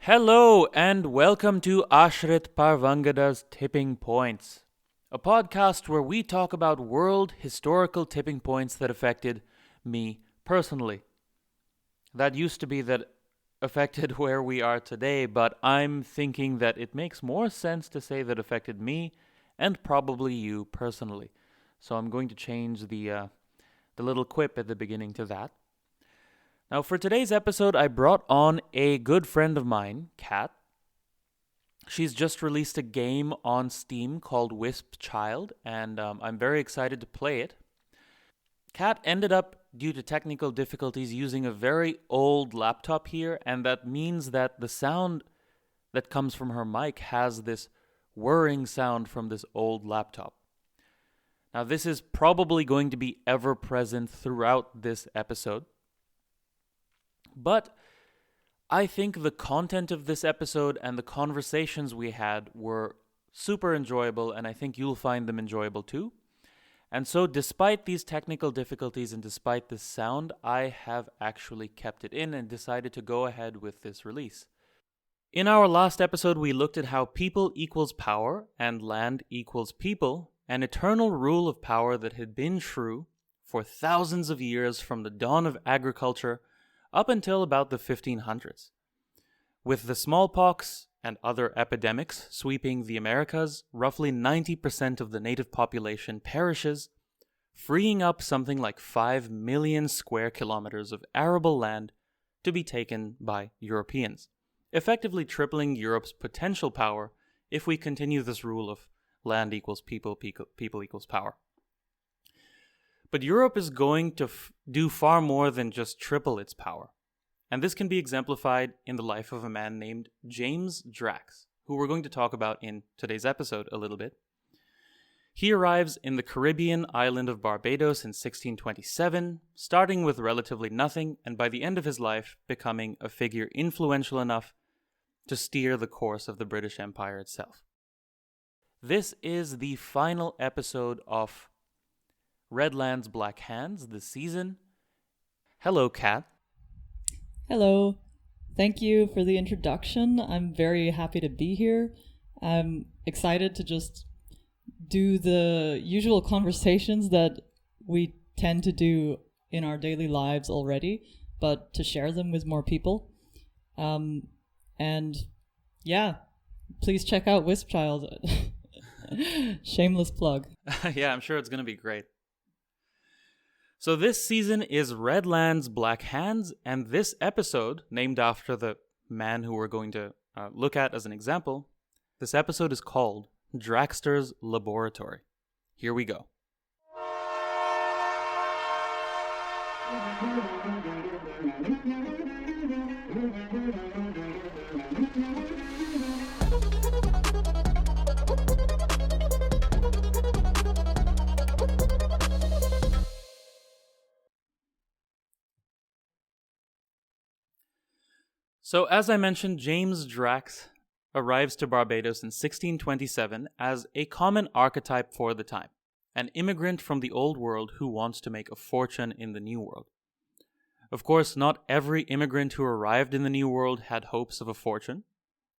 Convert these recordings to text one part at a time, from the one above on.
Hello and welcome to Ashrit Parvangada's Tipping Points, a podcast where we talk about world historical tipping points that affected me personally. That used to be that affected where we are today, but I'm thinking that it makes more sense to say that affected me and probably you personally. So I'm going to change the little quip at the beginning to that. Now, for today's episode, I brought on a good friend of mine, Kat. She's just released a game on Steam called Wisp Child, and I'm very excited to play it. Kat ended up, due to technical difficulties, using a very old laptop here, and that means that the sound that comes from her mic has this whirring sound from this old laptop. Now, this is probably going to be ever present throughout this episode. But I think the content of this episode and the conversations we had were super enjoyable, and I think you'll find them enjoyable too. And so, despite these technical difficulties and despite this sound, I have actually kept it in and decided to go ahead with this release. In our last episode, we looked at how people equals power and land equals people, an eternal rule of power that had been true for thousands of years from the dawn of agriculture up until about the 1500s. With the smallpox and other epidemics sweeping the Americas, roughly 90% of the native population perishes, freeing up something like 5 million square kilometers of arable land to be taken by Europeans, effectively tripling Europe's potential power if we continue this rule of land equals people, people equals power. But Europe is going to do far more than just triple its power. And this can be exemplified in the life of a man named James Drax, who we're going to talk about in today's episode a little bit. He arrives in the Caribbean island of Barbados in 1627, starting with relatively nothing, and by the end of his life, becoming a figure influential enough to steer the course of the British Empire itself. This is the final episode of Redlands Black Hands this season. Hello, Kat. Hello. Thank you for the introduction. I'm very happy to be here. I'm excited to just do the usual conversations that we tend to do in our daily lives already, but to share them with more people. And yeah, please check out Wisp Child. Shameless plug. Yeah, I'm sure it's going to be great. So this season is Redlands Black Hands, and this episode, named after the man who we're going to look at as an example, this episode is called Draxter's Laboratory. Here we go. So, as I mentioned, James Drax arrives to Barbados in 1627 as a common archetype for the time, an immigrant from the Old World who wants to make a fortune in the New World. Of course, not every immigrant who arrived in the New World had hopes of a fortune.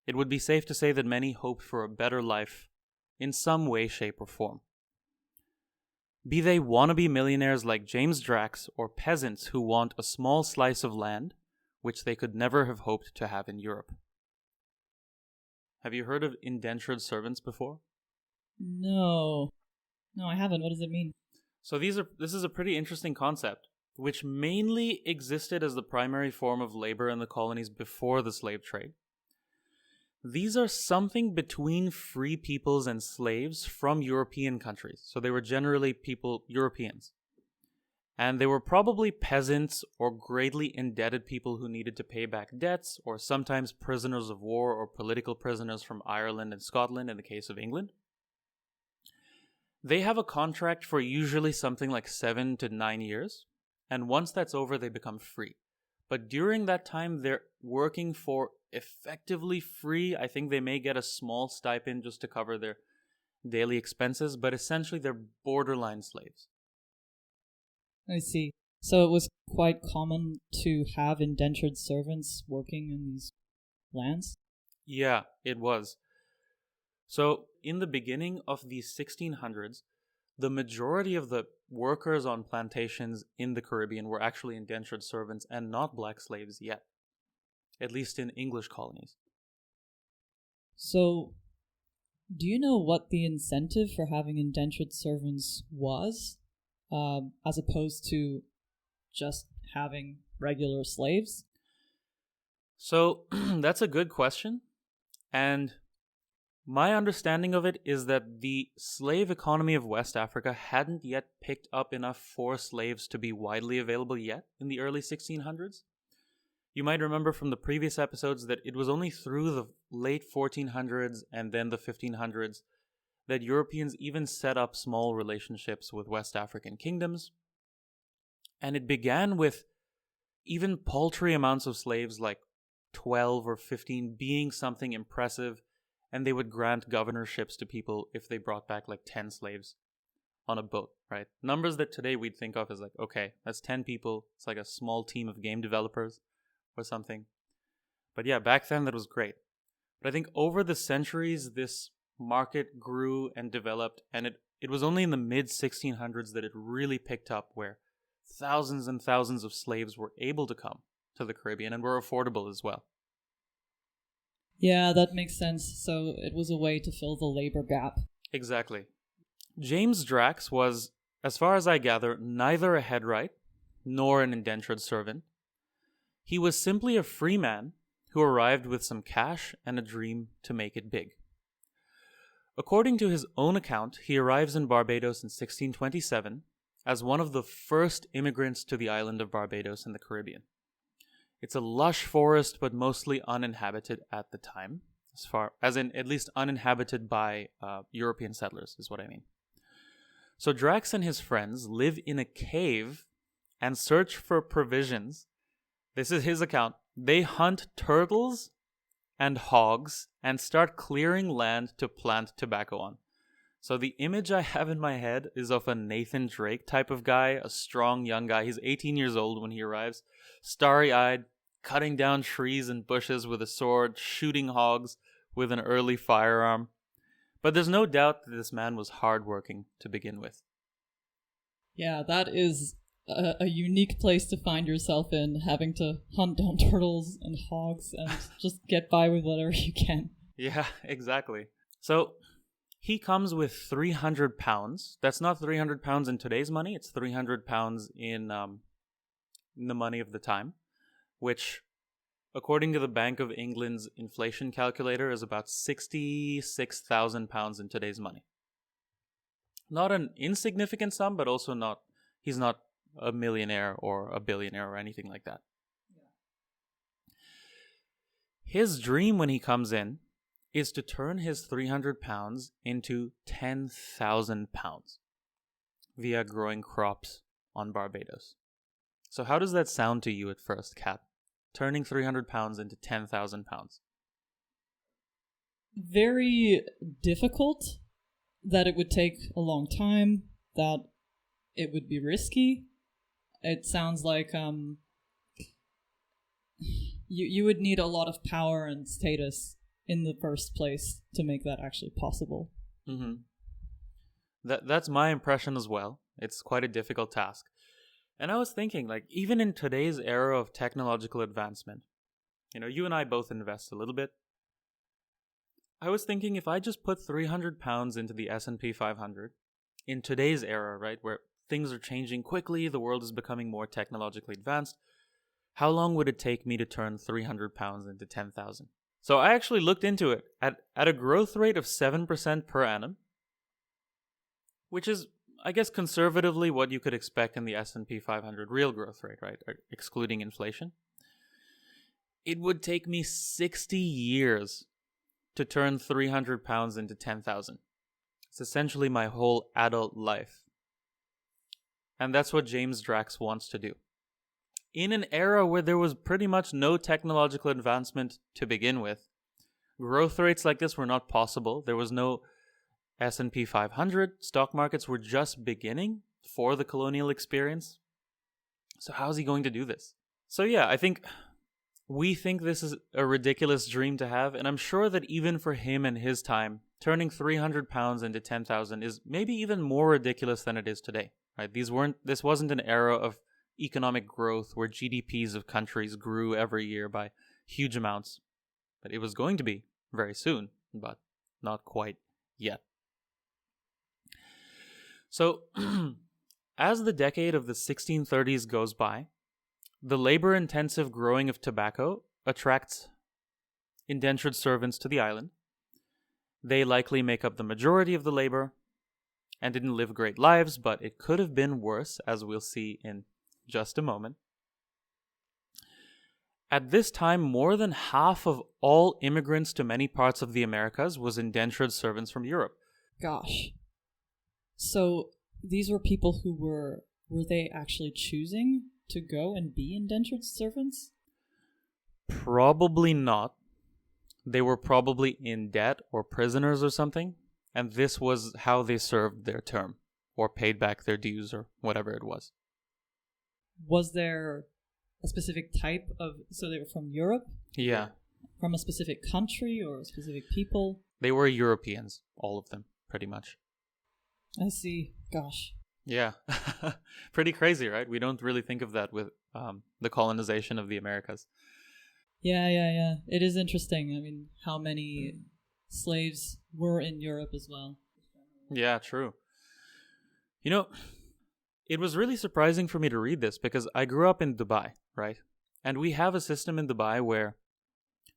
It would be safe to say that many hoped for a better life in some way, shape, or form. Be they wannabe millionaires like James Drax or peasants who want a small slice of land, which they could never have hoped to have in Europe. Have you heard of indentured servants before? No, I haven't. What does it mean? So this is a pretty interesting concept, which mainly existed as the primary form of labor in the colonies before the slave trade. These are something between free peoples and slaves from European countries. So they were generally Europeans. And they were probably peasants or greatly indebted people who needed to pay back debts, or sometimes prisoners of war or political prisoners from Ireland and Scotland in the case of England. They have a contract for usually something like 7 to 9 years, and once that's over, they become free. But during that time, they're working for effectively free. I think they may get a small stipend just to cover their daily expenses, but essentially they're borderline slaves. I see. So it was quite common to have indentured servants working in these lands? Yeah, it was. So, in the beginning of the 1600s, the majority of the workers on plantations in the Caribbean were actually indentured servants and not black slaves yet, at least in English colonies. So, do you know what the incentive for having indentured servants was, as opposed to just having regular slaves? So, that's a good question. And my understanding of it is that the slave economy of West Africa hadn't yet picked up enough for slaves to be widely available yet in the early 1600s. You might remember from the previous episodes that it was only through the late 1400s and then the 1500s that Europeans even set up small relationships with West African kingdoms. And it began with even paltry amounts of slaves, like 12 or 15, being something impressive, and they would grant governorships to people if they brought back like 10 slaves on a boat, right? Numbers that today we'd think of as like, okay, that's 10 people. It's like a small team of game developers or something. But yeah, back then that was great. But I think over the centuries, this market grew and developed, and it was only in the mid 1600s that it really picked up, where thousands and thousands of slaves were able to come to the Caribbean and were affordable as well. Yeah, that makes sense. So it was a way to fill the labor gap. Exactly. James Drax was, as far as I gather, neither a headwright nor an indentured servant. He was simply a free man who arrived with some cash and a dream to make it big. According to his own account, he arrives in Barbados in 1627 as one of the first immigrants to the island of Barbados in the Caribbean. It's a lush forest, but mostly uninhabited at the time, as in at least uninhabited by European settlers, is what I mean. So Drax and his friends live in a cave and search for provisions. This is his account. They hunt turtles and hogs and start clearing land to plant tobacco on. So the image I have in my head is of a Nathan Drake type of guy, a strong young guy. He's 18 years old when he arrives, starry-eyed, cutting down trees and bushes with a sword, shooting hogs with an early firearm. But there's no doubt that this man was hardworking to begin with. Yeah, that is a unique place to find yourself in, having to hunt down turtles and hogs and just get by with whatever you can. Yeah, exactly. So he comes with 300 pounds. That's not 300 pounds in today's money. It's 300 pounds in the money of the time, which, according to the Bank of England's inflation calculator, is about 66,000 pounds in today's money. Not an insignificant sum, but also he's not a millionaire or a billionaire or anything like that. Yeah. His dream when he comes in is to turn his 300 pounds into 10,000 pounds via growing crops on Barbados. So how does that sound to you at first, Kat? Turning 300 pounds into 10,000 pounds. Very difficult, that it would take a long time, that it would be risky. It sounds like you would need a lot of power and status in the first place to make that actually possible. Mm-hmm. That's my impression as well. It's quite a difficult task. And I was thinking, like, even in today's era of technological advancement, you and I both invest a little bit. I was thinking, if I just put 300 pounds into the S&P 500 in today's era, right, where things are changing quickly, the world is becoming more technologically advanced, how long would it take me to turn 300 pounds into 10,000? So I actually looked into it at a growth rate of 7% per annum, which is, I guess, conservatively what you could expect in the S&P 500 real growth rate, right, excluding inflation. It would take me 60 years to turn 300 pounds into 10,000. It's essentially my whole adult life. And that's what James Drax wants to do. In an era where there was pretty much no technological advancement to begin with, growth rates like this were not possible. There was no S&P 500. Stock markets were just beginning for the colonial experience. So how is he going to do this? So yeah, I think we think this is a ridiculous dream to have, and I'm sure that even for him and his time, turning 300 pounds into 10,000 is maybe even more ridiculous than it is today. Right? This wasn't an era of economic growth where GDPs of countries grew every year by huge amounts. But it was going to be very soon, but not quite yet. So, as the decade of the 1630s goes by, the labor-intensive growing of tobacco attracts indentured servants to the island. They likely make up the majority of the labor and didn't live great lives, but it could have been worse, as we'll see in just a moment. At this time, more than half of all immigrants to many parts of the Americas was indentured servants from Europe. Gosh. So these were people who were they actually choosing to go and be indentured servants? Probably not. They were probably in debt or prisoners or something, and this was how they served their term, or paid back their dues, or whatever it was. Was there a specific type of... So they were from Europe? Yeah. From a specific country or a specific people? They were Europeans, all of them, pretty much. I see. Gosh. Yeah. Pretty crazy, right? We don't really think of that with the colonization of the Americas. Yeah. It is interesting. I mean, how many slaves were in Europe as well. Yeah, true. You know, it was really surprising for me to read this because I grew up in Dubai, right? And we have a system in Dubai where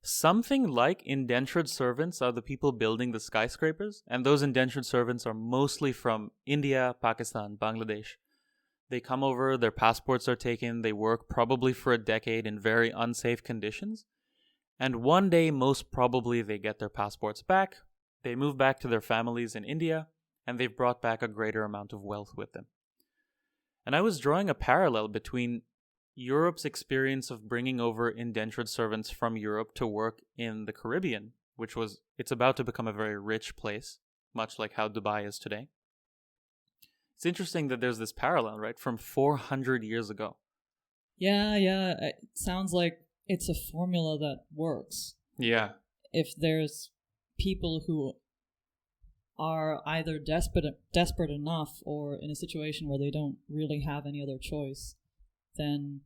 something like indentured servants are the people building the skyscrapers, and those indentured servants are mostly from India, Pakistan, Bangladesh. They come over, their passports are taken, they work probably for a decade in very unsafe conditions, and one day, most probably, they get their passports back, they move back to their families in India, and they've brought back a greater amount of wealth with them. And I was drawing a parallel between Europe's experience of bringing over indentured servants from Europe to work in the Caribbean, it's about to become a very rich place, much like how Dubai is today. It's interesting that there's this parallel, right, from 400 years ago. Yeah, it sounds like it's a formula that works. Yeah. If there's people who are either desperate enough or in a situation where they don't really have any other choice, then,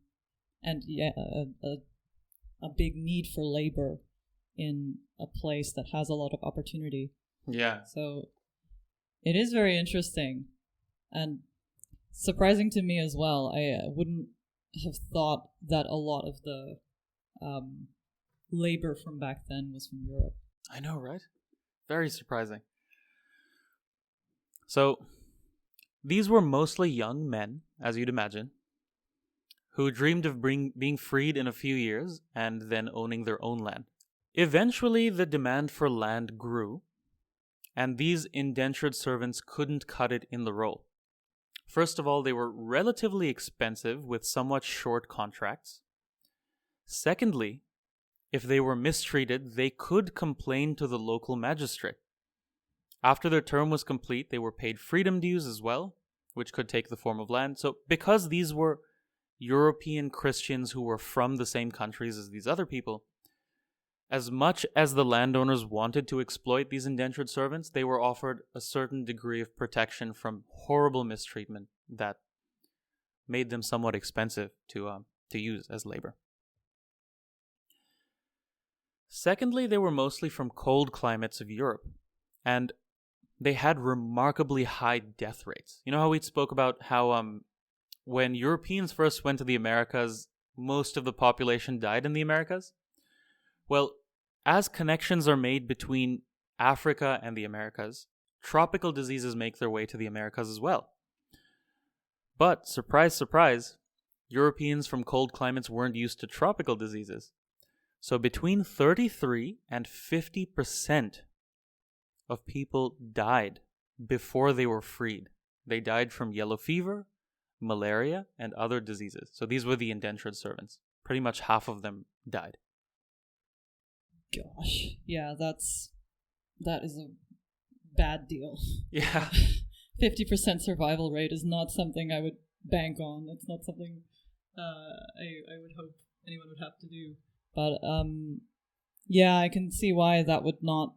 and yeah, a big need for labor in a place that has a lot of opportunity. Yeah. So it is very interesting and surprising to me as well. I wouldn't have thought that a lot of the labor from back then was from Europe. I know, right? Very surprising. So, these were mostly young men, as you'd imagine, who dreamed of being freed in a few years and then owning their own land. Eventually, the demand for land grew, and these indentured servants couldn't cut it in the role. First of all, they were relatively expensive with somewhat short contracts. Secondly, if they were mistreated, they could complain to the local magistrate. After their term was complete, they were paid freedom dues as well, which could take the form of land. So because these were European Christians who were from the same countries as these other people, as much as the landowners wanted to exploit these indentured servants, they were offered a certain degree of protection from horrible mistreatment that made them somewhat expensive to use as labor. Secondly, they were mostly from cold climates of Europe, and they had remarkably high death rates. You know how we spoke about how when Europeans first went to the Americas, most of the population died in the Americas? Well, as connections are made between Africa and the Americas, tropical diseases make their way to the Americas as well. But, surprise, surprise, Europeans from cold climates weren't used to tropical diseases. So between 33 and 50% of people died before they were freed. They died from yellow fever, malaria, and other diseases. So these were the indentured servants. Pretty much half of them died. Gosh, yeah, that is a bad deal. Yeah. 50% survival rate is not something I would bank on. It's not something I would hope anyone would have to do. But yeah, I can see why that would not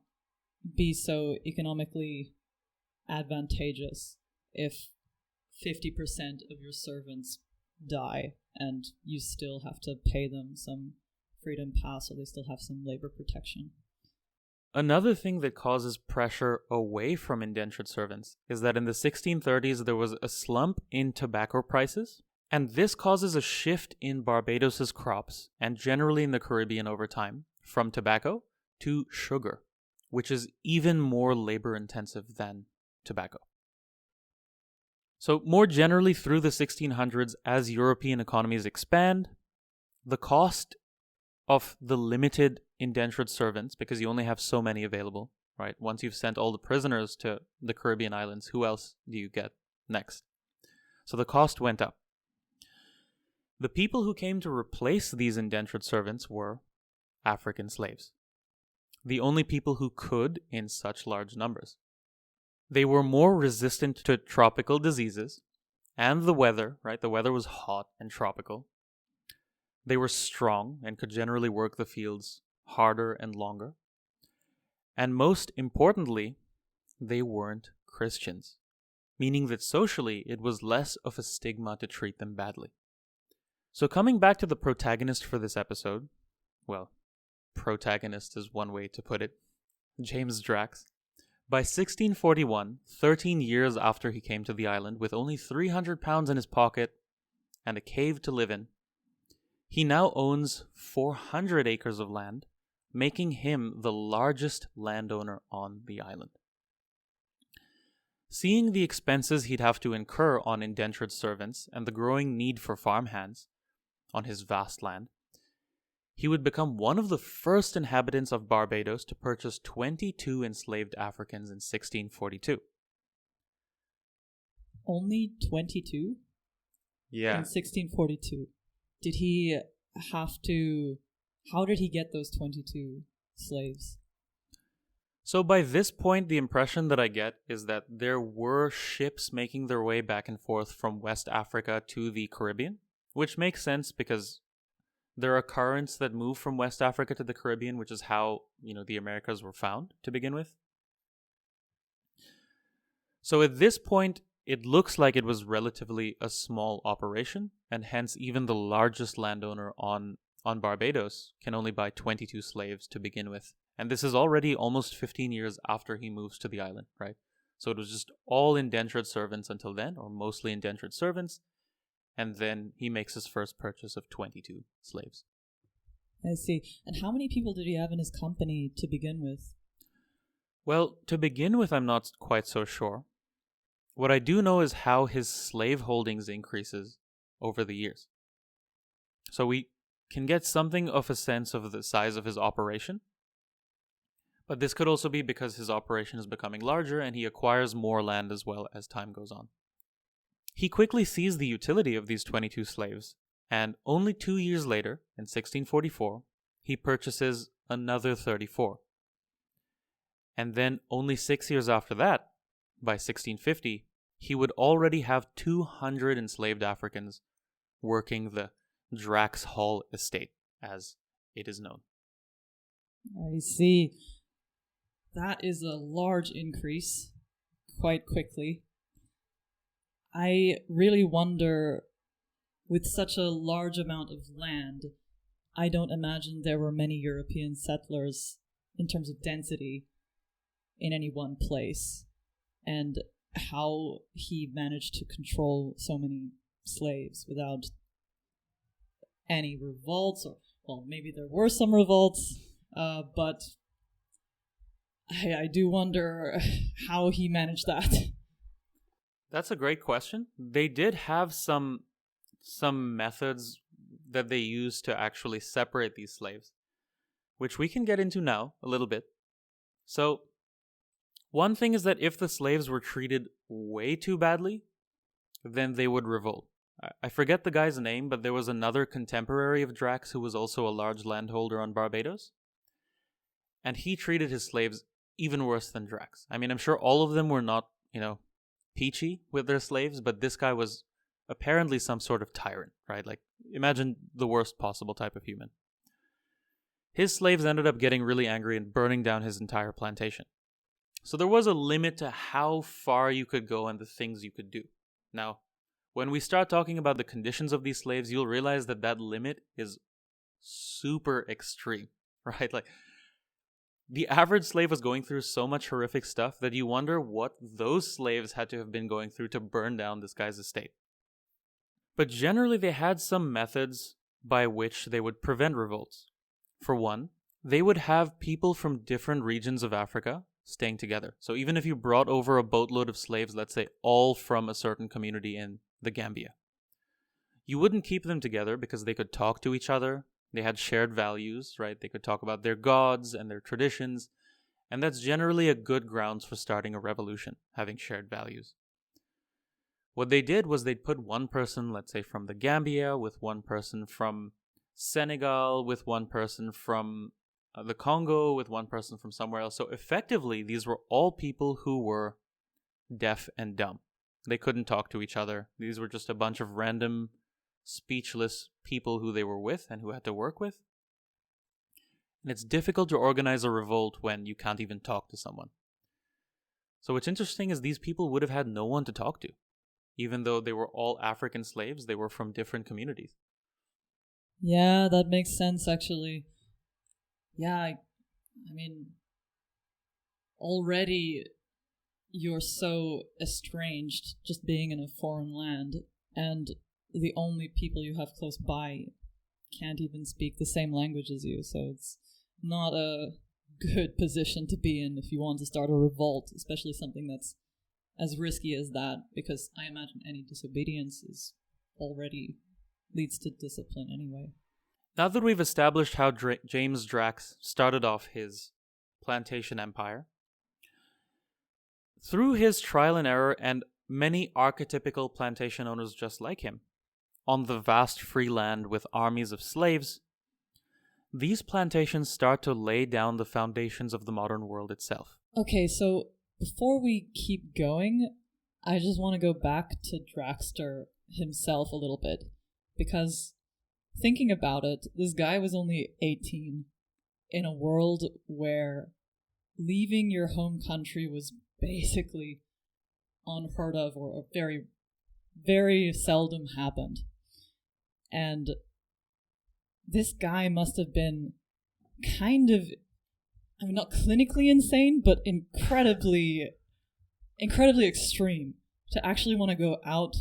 be so economically advantageous if 50% of your servants die and you still have to pay them some freedom pass, so they still have some labor protection. Another thing that causes pressure away from indentured servants is that in the 1630s there was a slump in tobacco prices, and this causes a shift in Barbados's crops and generally in the Caribbean over time from tobacco to sugar, which is even more labor intensive than tobacco. So more generally through the 1600s, as European economies expand, the cost of the limited indentured servants, because you only have so many available, right? Once you've sent all the prisoners to the Caribbean islands, who else do you get next? So the cost went up. The people who came to replace these indentured servants were African slaves, the only people who could in such large numbers. They were more resistant to tropical diseases and the weather, right? The weather was hot and tropical. They were strong and could generally work the fields harder and longer. And most importantly, they weren't Christians, meaning that socially it was less of a stigma to treat them badly. So coming back to the protagonist for this episode, well, protagonist is one way to put it, James Drax. By 1641, 13 years after he came to the island with only 300 pounds in his pocket and a cave to live in, he now owns 400 acres of land, making him the largest landowner on the island. Seeing the expenses he'd have to incur on indentured servants and the growing need for farmhands on his vast land, he would become one of the first inhabitants of Barbados to purchase 22 enslaved Africans in 1642. Only 22? Yeah. In 1642. Did he have to... How did he get those 22 slaves? So by this point, the impression that I get is that there were ships making their way back and forth from West Africa to the Caribbean, which makes sense because there are currents that move from West Africa to the Caribbean, which is how, the Americas were found to begin with. So at this point, it looks like it was relatively a small operation, and hence even the largest landowner on Barbados can only buy 22 slaves to begin with. And this is already almost 15 years after he moves to the island, right? So it was just all indentured servants until then, or mostly indentured servants. And then he makes his first purchase of 22 slaves. I see. And how many people did he have in his company to begin with? Well, to begin with, I'm not quite so sure. What I do know is how his slave holdings increases over the years. So we can get something of a sense of the size of his operation. But this could also be because his operation is becoming larger and he acquires more land as well as time goes on. He quickly sees the utility of these 22 slaves, and only 2 years later, in 1644, he purchases another 34. And then only 6 years after that, by 1650, he would already have 200 enslaved Africans working the Drax Hall estate, as it is known. I see. That is a large increase quite quickly. I really wonder, with such a large amount of land, I don't imagine there were many European settlers in terms of density in any one place, and how he managed to control so many slaves without any revolts, or, well, maybe there were some revolts, but I do wonder how he managed that. That's a great question. They did have some methods that they used to actually separate these slaves, which we can get into now a little bit. So, one thing is that if the slaves were treated way too badly, then they would revolt. I forget the guy's name, but there was another contemporary of Drax who was also a large landholder on Barbados. And he treated his slaves even worse than Drax. I mean, I'm sure all of them were not, peachy with their slaves, but this guy was apparently some sort of tyrant, right? Like, imagine the worst possible type of human. his slaves ended up getting really angry and burning down his entire plantation. So there was a limit to how far you could go and the things you could do. Now, when we start talking about the conditions of these slaves, you'll realize that that limit is super extreme, right? Like, the average slave was going through so much horrific stuff that you wonder what those slaves had to have been going through to burn down this guy's estate. But generally, they had some methods by which they would prevent revolts. For one, they would have people from different regions of Africa staying together. So even if you brought over a boatload of slaves, let's say all from a certain community in the Gambia, you wouldn't keep them together because they could talk to each other. They had shared values, right? They could talk about their gods and their traditions. And that's generally a good grounds for starting a revolution, having shared values. What they did was they'd put one person, let's say from the Gambia, with one person from Senegal, with one person from the Congo, with one person from somewhere else. So effectively, these were all people who were deaf and dumb. They couldn't talk to each other. These were just a bunch of random, speechless people who they were with and who had to work with. And it's difficult to organize a revolt when you can't even talk to someone. So what's interesting is these people would have had no one to talk to. Even though they were all African slaves, they were from different communities. Yeah, that makes sense, actually. Yeah, I mean, already you're so estranged just being in a foreign land, and the only people you have close by can't even speak the same language as you, so it's not a good position to be in if you want to start a revolt, especially something that's as risky as that, because I imagine any disobedience is already leads to discipline anyway. Now that we've established how James Drax started off his plantation empire, through his trial and error and many archetypical plantation owners just like him, on the vast free land with armies of slaves, these plantations start to lay down the foundations of the modern world itself. Okay, so before we keep going, I just want to go back to Draxter himself a little bit, because thinking about it, this guy was only 18 in a world where leaving your home country was basically unheard of, or very, very seldom happened. And this guy must have been kind of, I mean, not clinically insane, but incredibly extreme to actually want to go out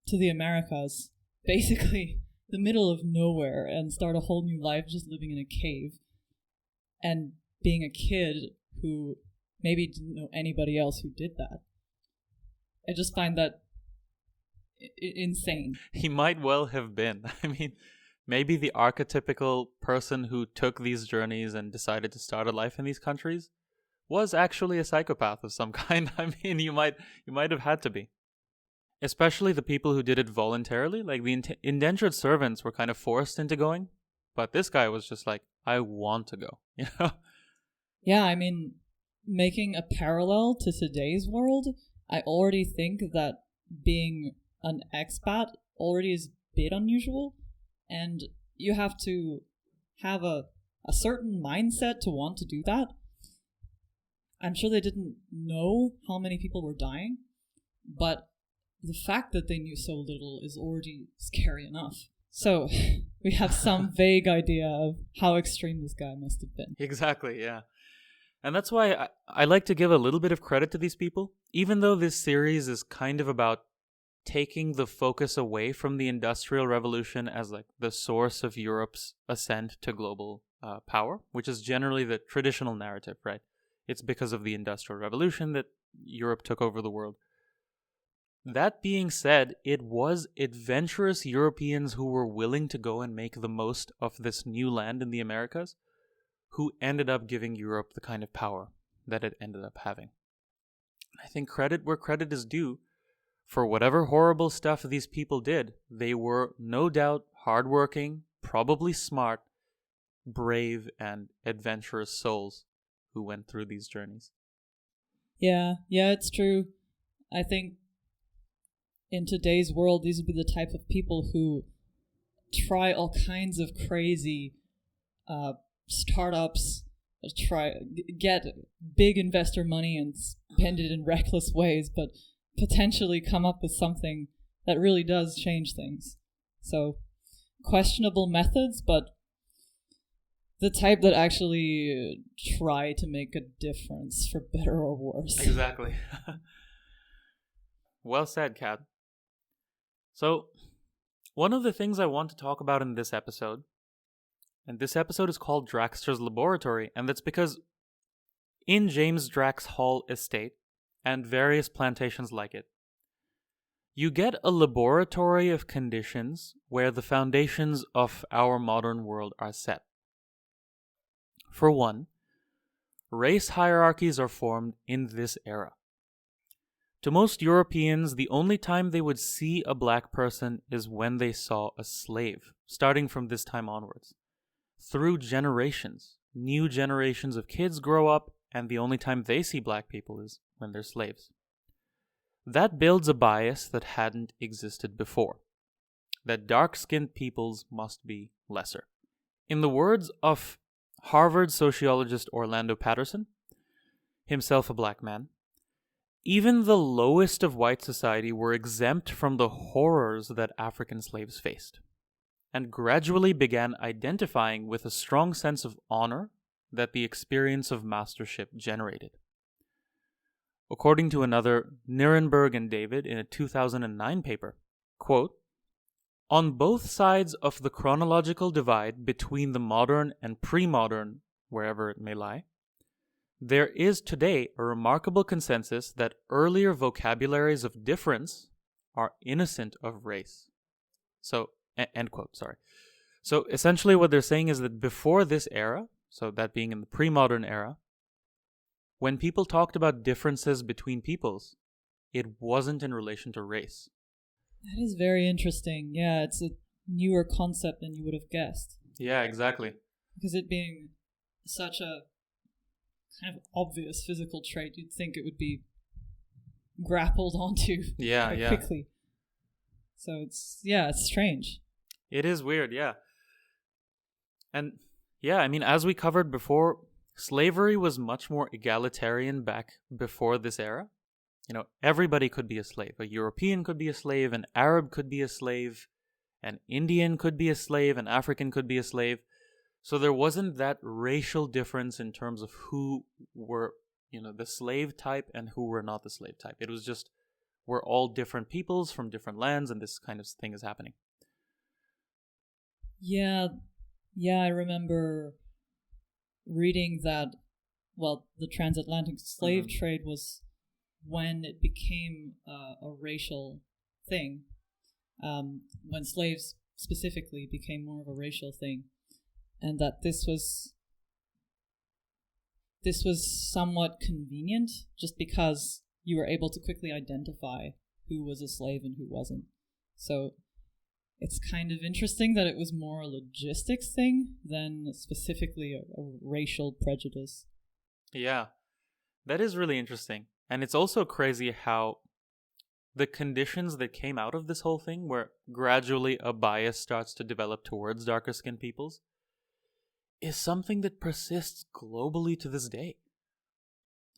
to the Americas, basically the middle of nowhere, and start a whole new life just living in a cave and being a kid who maybe didn't know anybody else who did that. I just find that insane. He might well have been. I mean, maybe the archetypical person who took these journeys and decided to start a life in these countries was actually a psychopath of some kind. I mean, you might have had to be. Especially the people who did it voluntarily. Like the indentured servants were kind of forced into going, but this guy was just like, I want to go, you know? Yeah, I mean, making a parallel to today's world, I already think that being an expat already is a bit unusual, and you have to have a certain mindset to want to do that. I'm sure they didn't know how many people were dying, but the fact that they knew so little is already scary enough. So we have some vague idea of how extreme this guy must have been. Exactly, yeah. And that's why I like to give a little bit of credit to these people, even though this series is kind of about taking the focus away from the Industrial Revolution as like the source of Europe's ascent to global power, which is generally the traditional narrative, right? It's because of the Industrial Revolution that Europe took over the world. That being said, it was adventurous Europeans who were willing to go and make the most of this new land in the Americas who ended up giving Europe the kind of power that it ended up having. I think credit where credit is due. For whatever horrible stuff these people did, they were no doubt hardworking, probably smart, brave, and adventurous souls who went through these journeys. Yeah, it's true. I think in today's world, these would be the type of people who try all kinds of crazy startups get big investor money and spend it in reckless ways, but potentially come up with something that really does change things. So questionable methods, but the type that actually try to make a difference for better or worse. Exactly. Well said, Kat. So, one of the things I want to talk about in this episode, and this episode is called Draxter's Laboratory, and that's because in James Drax Hall Estate and various plantations like it, you get a laboratory of conditions where the foundations of our modern world are set. For one, race hierarchies are formed in this era. To most Europeans, the only time they would see a black person is when they saw a slave, starting from this time onwards. Through generations, new generations of kids grow up, and the only time they see black people is when they're slaves. That builds a bias that hadn't existed before, that dark-skinned peoples must be lesser. In the words of Harvard sociologist Orlando Patterson, himself a black man, even the lowest of white society were exempt from the horrors that African slaves faced, and gradually began identifying with a strong sense of honor that the experience of mastership generated. According to another, Nirenberg and David, in a 2009 paper, quote, "On both sides of the chronological divide between the modern and pre-modern, wherever it may lie, there is today a remarkable consensus that earlier vocabularies of difference are innocent of race." So, end quote, sorry. So essentially what they're saying is that before this era, so that being in the pre-modern era, when people talked about differences between peoples, it wasn't in relation to race. That is very interesting. Yeah, it's a newer concept than you would have guessed. Yeah, exactly. Because it being such a kind of obvious physical trait, you'd think it would be grappled onto quickly. So it's strange. It is weird, yeah. And yeah, I mean, as we covered before, slavery was much more egalitarian back before this era. You know, everybody could be a slave. A European could be a slave, an Arab could be a slave, an Indian could be a slave, an African could be a slave. So there wasn't that racial difference in terms of who were, the slave type and who were not the slave type. It was just, we're all different peoples from different lands, and this kind of thing is happening. Yeah, I remember reading that, the transatlantic slave trade was when it became a racial thing, when slaves specifically became more of a racial thing, and that this was somewhat convenient just because you were able to quickly identify who was a slave and who wasn't. So it's kind of interesting that it was more a logistics thing than specifically a racial prejudice. Yeah, that is really interesting. And it's also crazy how the conditions that came out of this whole thing, where gradually a bias starts to develop towards darker skinned peoples, is something that persists globally to this day.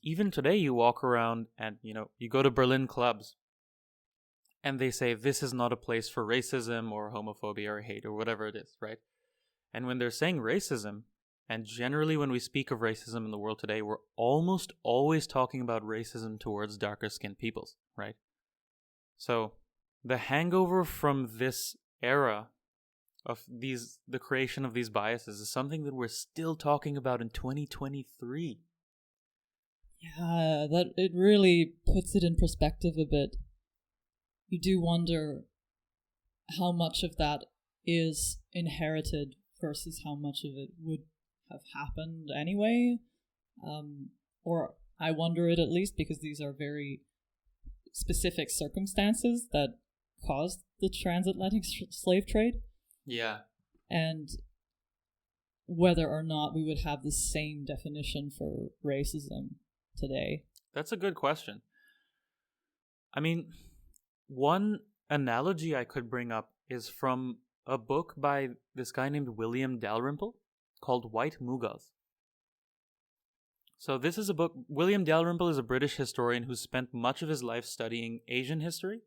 Even today, you walk around and, you go to Berlin clubs, and they say this is not a place for racism or homophobia or hate or whatever it is, right? And when they're saying racism, and generally when we speak of racism in the world today, we're almost always talking about racism towards darker skinned peoples, right? So the hangover from this era of the creation of these biases is something that we're still talking about in 2023. Yeah, that it really puts it in perspective a bit. You do wonder how much of that is inherited versus how much of it would have happened anyway. Or I wonder it at least because these are very specific circumstances that caused the transatlantic slave trade. Yeah. And whether or not we would have the same definition for racism today. That's a good question. I mean, one analogy I could bring up is from a book by this guy named William Dalrymple. called White Mughals. So this is a book. William Dalrymple is a British historian who spent much of his life studying Asian history,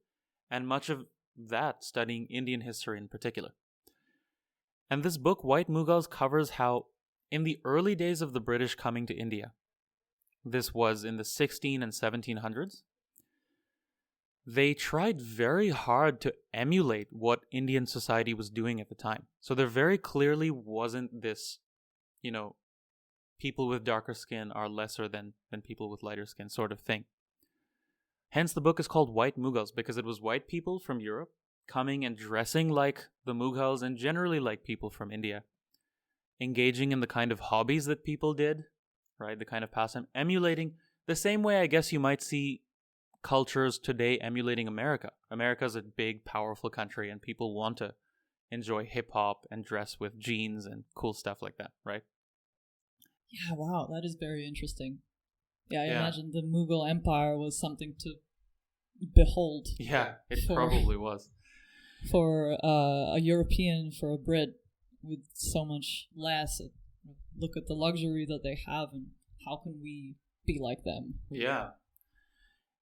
and much of that studying Indian history in particular. And this book, White Mughals, covers how, in the early days of the British coming to India, this was in the 16 and 1700s, they tried very hard to emulate what Indian society was doing at the time. So there very clearly wasn't this, people with darker skin are lesser than people with lighter skin sort of thing. Hence the book is called White Mughals, because it was white people from Europe coming and dressing like the Mughals and generally like people from India, engaging in the kind of hobbies that people did, right? The kind of pastime, emulating the same way I guess you might see cultures today emulating America. America's a big, powerful country and people want to enjoy hip-hop and dress with jeans and cool stuff like that, right? Yeah, wow, that is very interesting. Yeah, I imagine the Mughal Empire was something to behold. Yeah, it probably was. For a European, for a Brit, with so much less. Look at the luxury that they have, and how can we be like them? Yeah.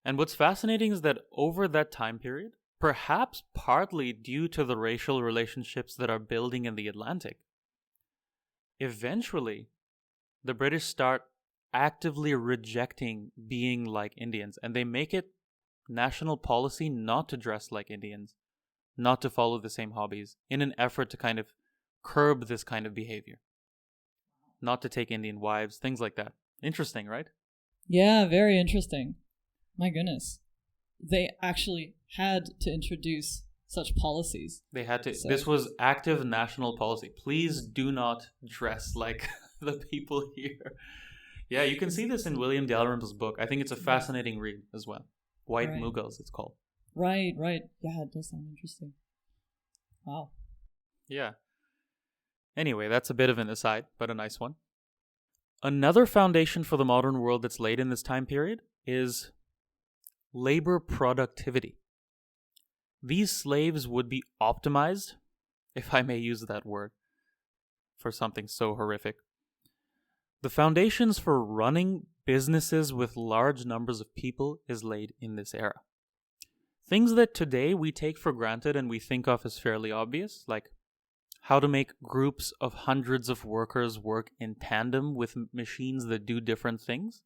And what's fascinating is that over that time period, perhaps partly due to the racial relationships that are building in the Atlantic, eventually the British start actively rejecting being like Indians, and they make it national policy not to dress like Indians, not to follow the same hobbies, in an effort to kind of curb this kind of behavior. Not to take Indian wives, things like that. Interesting, right? Yeah, very interesting. My goodness. They actually had to introduce such policies. They had to. So, this was active national policy. Please do not dress like the people here. Yeah, you can see this in William Dalrymple's book. I think it's a fascinating read as well. White Mughals, it's called. Right. Yeah, it does sound interesting. Wow. Yeah. Anyway, that's a bit of an aside, but a nice one. Another foundation for the modern world that's laid in this time period is labor productivity. These slaves would be optimized, if I may use that word, for something so horrific. The foundations for running businesses with large numbers of people is laid in this era. Things that today we take for granted and we think of as fairly obvious, like how to make groups of hundreds of workers work in tandem with machines that do different things,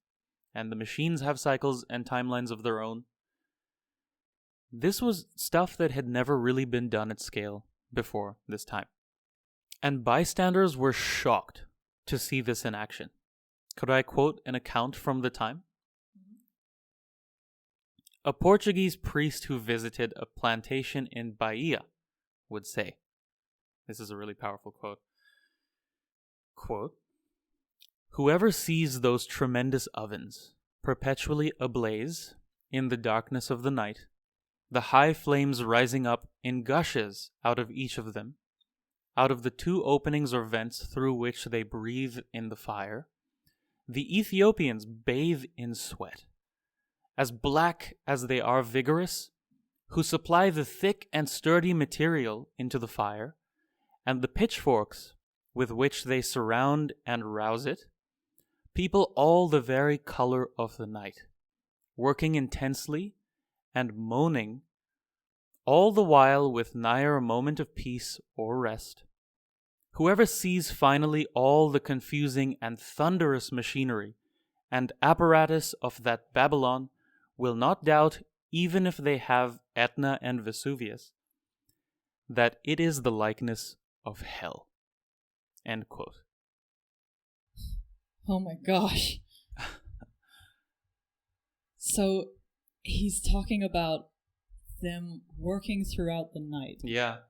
and the machines have cycles and timelines of their own. This was stuff that had never really been done at scale before this time. And bystanders were shocked to see this in action. Could I quote an account from the time? A Portuguese priest who visited a plantation in Bahia would say, this is a really powerful quote, quote, "Whoever sees those tremendous ovens perpetually ablaze in the darkness of the night, the high flames rising up in gushes out of each of them, out of the two openings or vents through which they breathe in the fire, the Ethiopians bathe in sweat, as black as they are vigorous, who supply the thick and sturdy material into the fire, and the pitchforks with which they surround and rouse it, people all the very color of the night, working intensely and moaning, all the while with neither a moment of peace or rest. Whoever sees finally all the confusing and thunderous machinery and apparatus of that Babylon will not doubt, even if they have Etna and Vesuvius, that it is the likeness of hell." End quote. Oh my gosh. So he's talking about them working throughout the night. Yeah.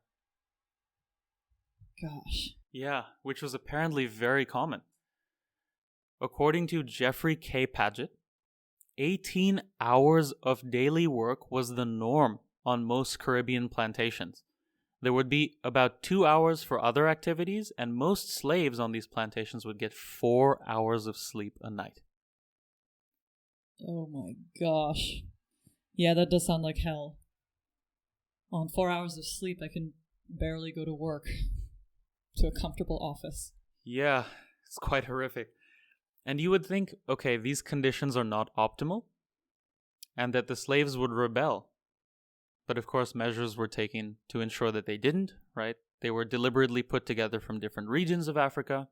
Gosh. Yeah, which was apparently very common. According to Jeffrey K. Paget, 18 hours of daily work was the norm on most Caribbean plantations. There would be about 2 hours for other activities, and most slaves on these plantations would get 4 hours of sleep a night. Oh my gosh. Yeah, that does sound like hell. On 4 hours of sleep, I can barely go to work, to a comfortable office. Yeah, it's quite horrific. And you would think, okay, these conditions are not optimal, and that the slaves would rebel. But of course, measures were taken to ensure that they didn't, right? They were deliberately put together from different regions of Africa.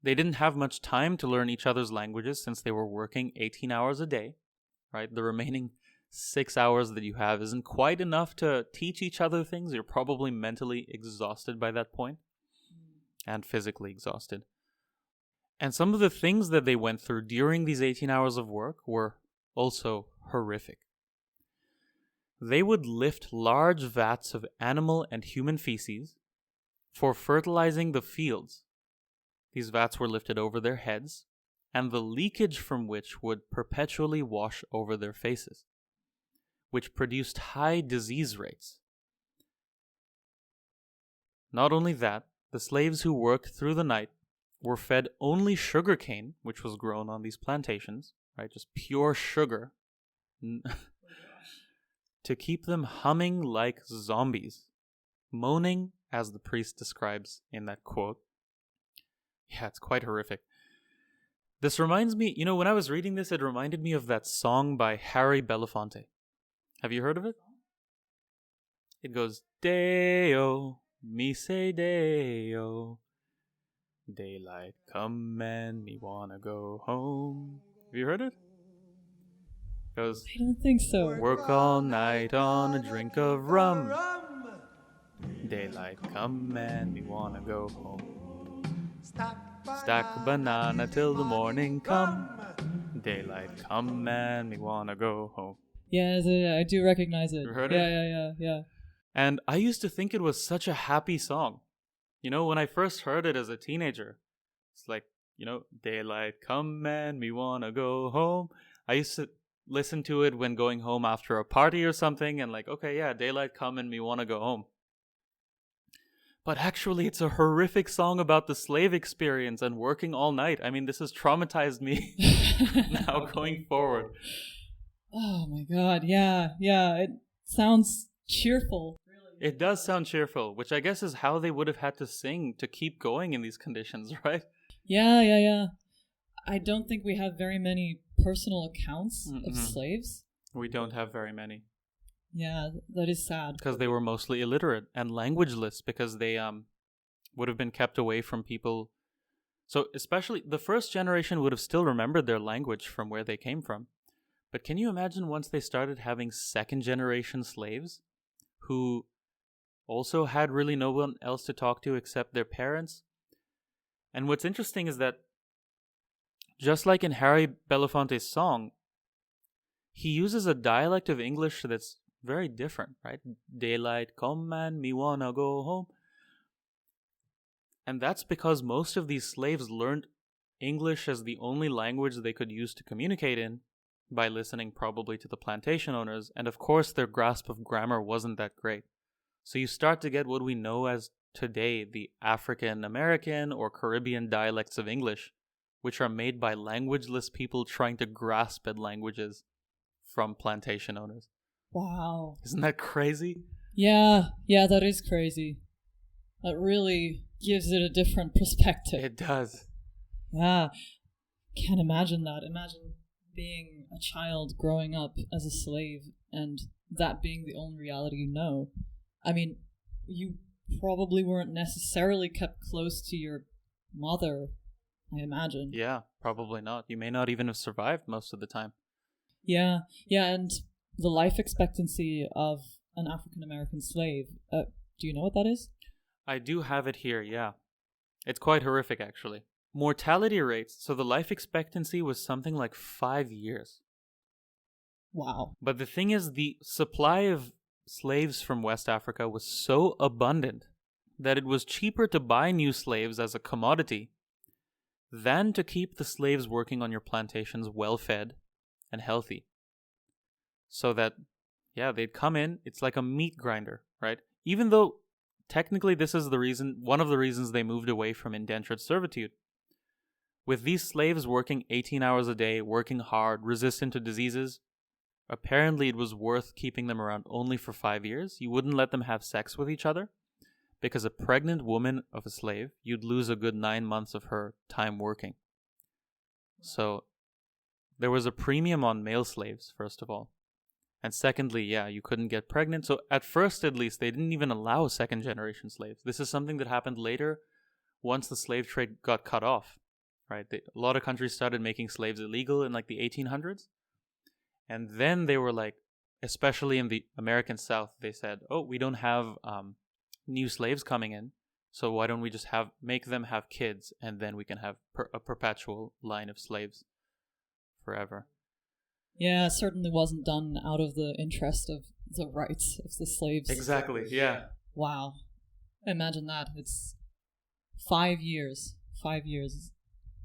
They didn't have much time to learn each other's languages since they were working 18 hours a day, right? The remaining 6 hours that you have isn't quite enough to teach each other things. You're probably mentally exhausted by that point and physically exhausted. And some of the things that they went through during these 18 hours of work were also horrific. They would lift large vats of animal and human feces for fertilizing the fields. These vats were lifted over their heads, and the leakage from which would perpetually wash over their faces, which produced high disease rates. Not only that, the slaves who worked through the night were fed only sugarcane, which was grown on these plantations, right? Just pure sugar, to keep them humming like zombies, moaning, as the priest describes in that quote. Yeah, it's quite horrific. This reminds me, when I was reading this, it reminded me of that song by Harry Belafonte. Have you heard of it? It goes, Deo, me say Deo, daylight come and me wanna go home. Have you heard it? It goes, I don't think so. work all night on a drink of rum. Daylight come and me wanna go home. Stack a banana till the morning come. Daylight come and me wanna go home. Yeah, I do recognize it. You heard it? Yeah. And I used to think it was such a happy song. When I first heard it as a teenager, it's like, daylight come and me wanna go home. I used to listen to it when going home after a party or something, and like, okay, yeah, daylight come and me wanna go home. But actually, it's a horrific song about the slave experience and working all night. I mean, this has traumatized me now going forward. Oh my god, yeah. It sounds cheerful. It does sound cheerful, which I guess is how they would have had to sing to keep going in these conditions, right? Yeah. I don't think we have very many personal accounts of slaves. We don't have very many. Yeah, that is sad. Because they were mostly illiterate and languageless, because they would have been kept away from people. So especially the first generation would have still remembered their language from where they came from. But can you imagine once they started having second generation slaves who also had really no one else to talk to except their parents? And what's interesting is that just like in Harry Belafonte's song, he uses a dialect of English that's very different, right? Daylight come and me wanna go home. And that's because most of these slaves learned English as the only language they could use to communicate in by listening probably to the plantation owners. And of course, their grasp of grammar wasn't that great. So you start to get what we know as today the African American or Caribbean dialects of English, which are made by languageless people trying to grasp at languages from plantation owners. Wow. Isn't that crazy? Yeah, that is crazy. That really gives it a different perspective. It does. Yeah. Can't imagine that. Imagine being a child growing up as a slave and that being the only reality you know. I mean, you probably weren't necessarily kept close to your mother, I imagine. Yeah, probably not. You may not even have survived most of the time. Yeah, and the life expectancy of an African American slave, do you know what that is? I do have it here, yeah. It's quite horrific, actually. Mortality rates, so the life expectancy was something like 5 years. Wow. But the thing is, the supply of slaves from West Africa was so abundant that it was cheaper to buy new slaves as a commodity than to keep the slaves working on your plantations well-fed and healthy. So that, they'd come in, it's like a meat grinder, right? Even though technically this is one of the reasons they moved away from indentured servitude. With these slaves working 18 hours a day, working hard, resistant to diseases, apparently it was worth keeping them around only for 5 years. You wouldn't let them have sex with each other because a pregnant woman of a slave, you'd lose a good 9 months of her time working. So there was a premium on male slaves, first of all. And secondly, yeah, you couldn't get pregnant. So at first, at least, they didn't even allow second generation slaves. This is something that happened later once the slave trade got cut off, right? A lot of countries started making slaves illegal in like the 1800s. And then they were like, especially in the American South, they said, oh, we don't have new slaves coming in. So why don't we just make them have kids, and then we can have a perpetual line of slaves forever. Yeah, it certainly wasn't done out of the interest of the rights of the slaves. Exactly, yeah. Wow. Imagine that. It's 5 years. 5 years.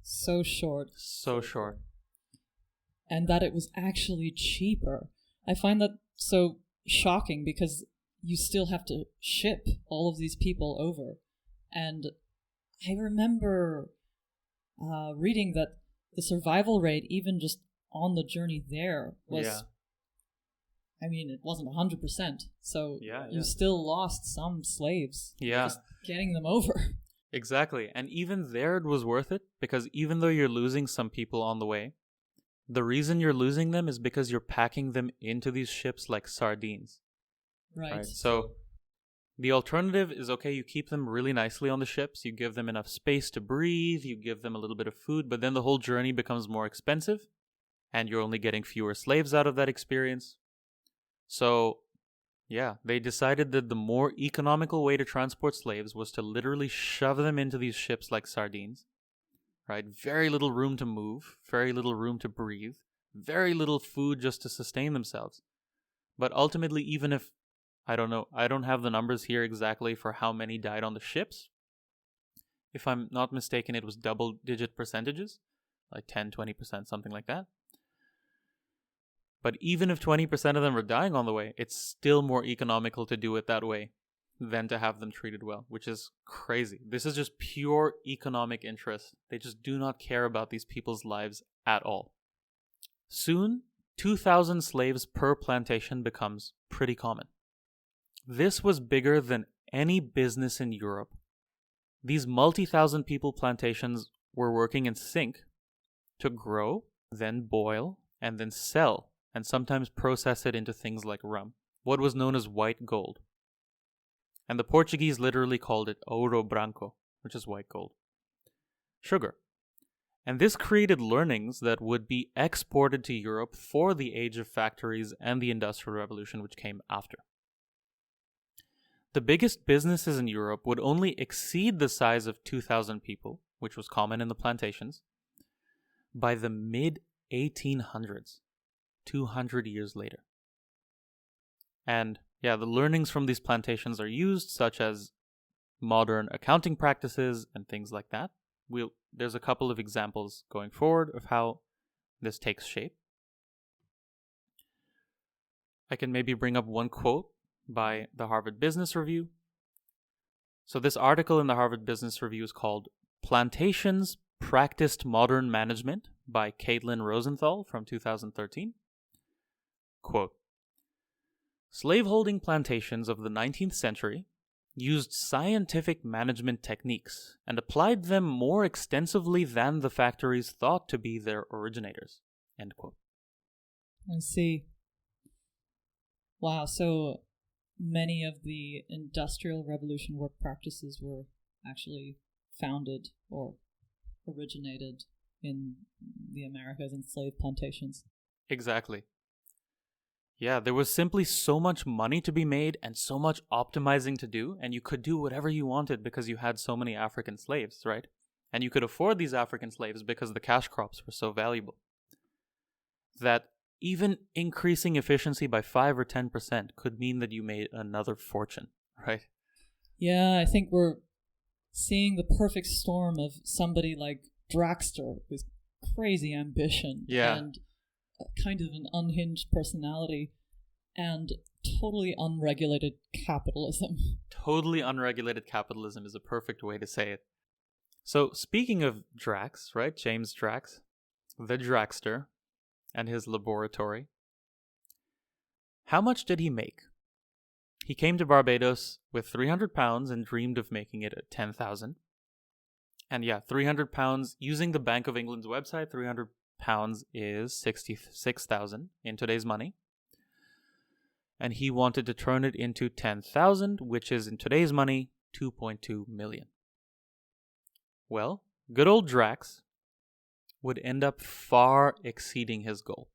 So short. So short. And that it was actually cheaper. I find that so shocking because you still have to ship all of these people over. And I remember reading that the survival rate, even just on the journey there, was, I mean, it wasn't 100%. So you still lost some slaves. Yeah. Just getting them over. Exactly. And even there it was worth it, because even though you're losing some people on the way, the reason you're losing them is because you're packing them into these ships like sardines. Right. So the alternative is, okay, you keep them really nicely on the ships, you give them enough space to breathe, you give them a little bit of food, but then the whole journey becomes more expensive, and you're only getting fewer slaves out of that experience. So, yeah, they decided that the more economical way to transport slaves was to literally shove them into these ships like sardines, right? Very little room to move, very little room to breathe, very little food just to sustain themselves. But ultimately, even if, I don't know, I don't have the numbers here exactly for how many died on the ships. If I'm not mistaken, it was double-digit percentages, like 10, 20%, something like that. But even if 20% of them are dying on the way, it's still more economical to do it that way than to have them treated well, which is crazy. This is just pure economic interest. They just do not care about these people's lives at all. Soon, 2,000 slaves per plantation becomes pretty common. This was bigger than any business in Europe. These multi-thousand people plantations were working in sync to grow, then boil, and then sell, and sometimes process it into things like rum, what was known as white gold. And the Portuguese literally called it ouro branco, which is white gold. Sugar. And this created learnings that would be exported to Europe for the age of factories and the Industrial Revolution, which came after. The biggest businesses in Europe would only exceed the size of 2,000 people, which was common in the plantations, by the mid-1800s, 200 years later. And yeah, the learnings from these plantations are used, such as modern accounting practices and things like that. There's a couple of examples going forward of how this takes shape. I can maybe bring up one quote by the Harvard Business Review. So this article in the Harvard Business Review is called Plantations Practiced Modern Management by Caitlin Rosenthal from 2013. Quote, slaveholding plantations of the 19th century used scientific management techniques and applied them more extensively than the factories thought to be their originators. End quote. I see. Wow, so many of the Industrial Revolution work practices were actually founded or originated in the Americas and slave plantations. Exactly. Yeah, there was simply so much money to be made and so much optimizing to do, and you could do whatever you wanted because you had so many African slaves, right? And you could afford these African slaves because the cash crops were so valuable. That even increasing efficiency by 5 or 10% could mean that you made another fortune, right? Yeah, I think we're seeing the perfect storm of somebody like Draxter with crazy ambition and kind of an unhinged personality and totally unregulated capitalism. Totally unregulated capitalism is a perfect way to say it. So speaking of Drax, right? James Drax, the Draxter, and his laboratory. How much did he make? He came to Barbados with 300 pounds and dreamed of making it at 10,000. And yeah, 300 pounds, using the Bank of England's website, 300 pounds is 66,000 in today's money. And he wanted to turn it into 10,000, which is in today's money, 2.2 million. Well, good old Drax would end up far exceeding his goal.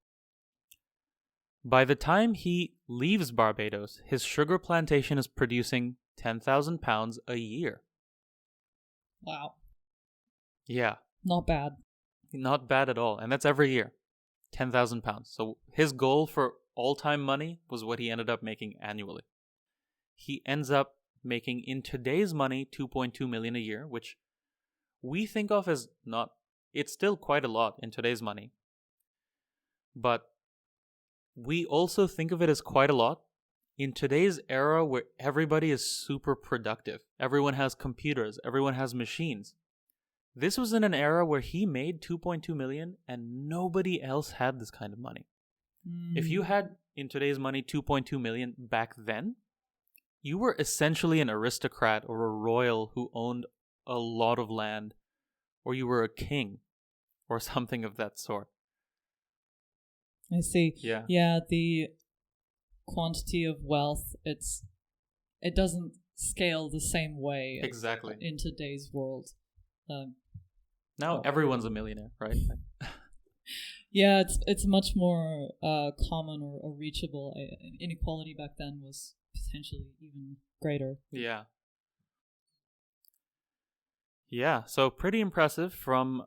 By the time he leaves Barbados, his sugar plantation is producing 10,000 pounds a year. Wow. Yeah. Not bad. Not bad at all. And that's every year. 10,000 pounds. So his goal for all-time money was what he ended up making annually. He ends up making, in today's money, 2.2 million a year, which we think of as not... It's still quite a lot in today's money. But we also think of it as quite a lot in today's era where everybody is super productive. Everyone has computers. Everyone has machines. This was in an era where he made 2.2 million and nobody else had this kind of money. If you had, in today's money, 2.2 million back then, you were essentially an aristocrat or a royal who owned a lot of land, or you were a king or something of that sort. I see. Yeah. Yeah, the quantity of wealth, it doesn't scale the same way Exactly. in today's world. Now everyone's a millionaire, right? Yeah, it's much more common or reachable. Inequality back then was potentially even greater. Yeah. Yeah, so pretty impressive from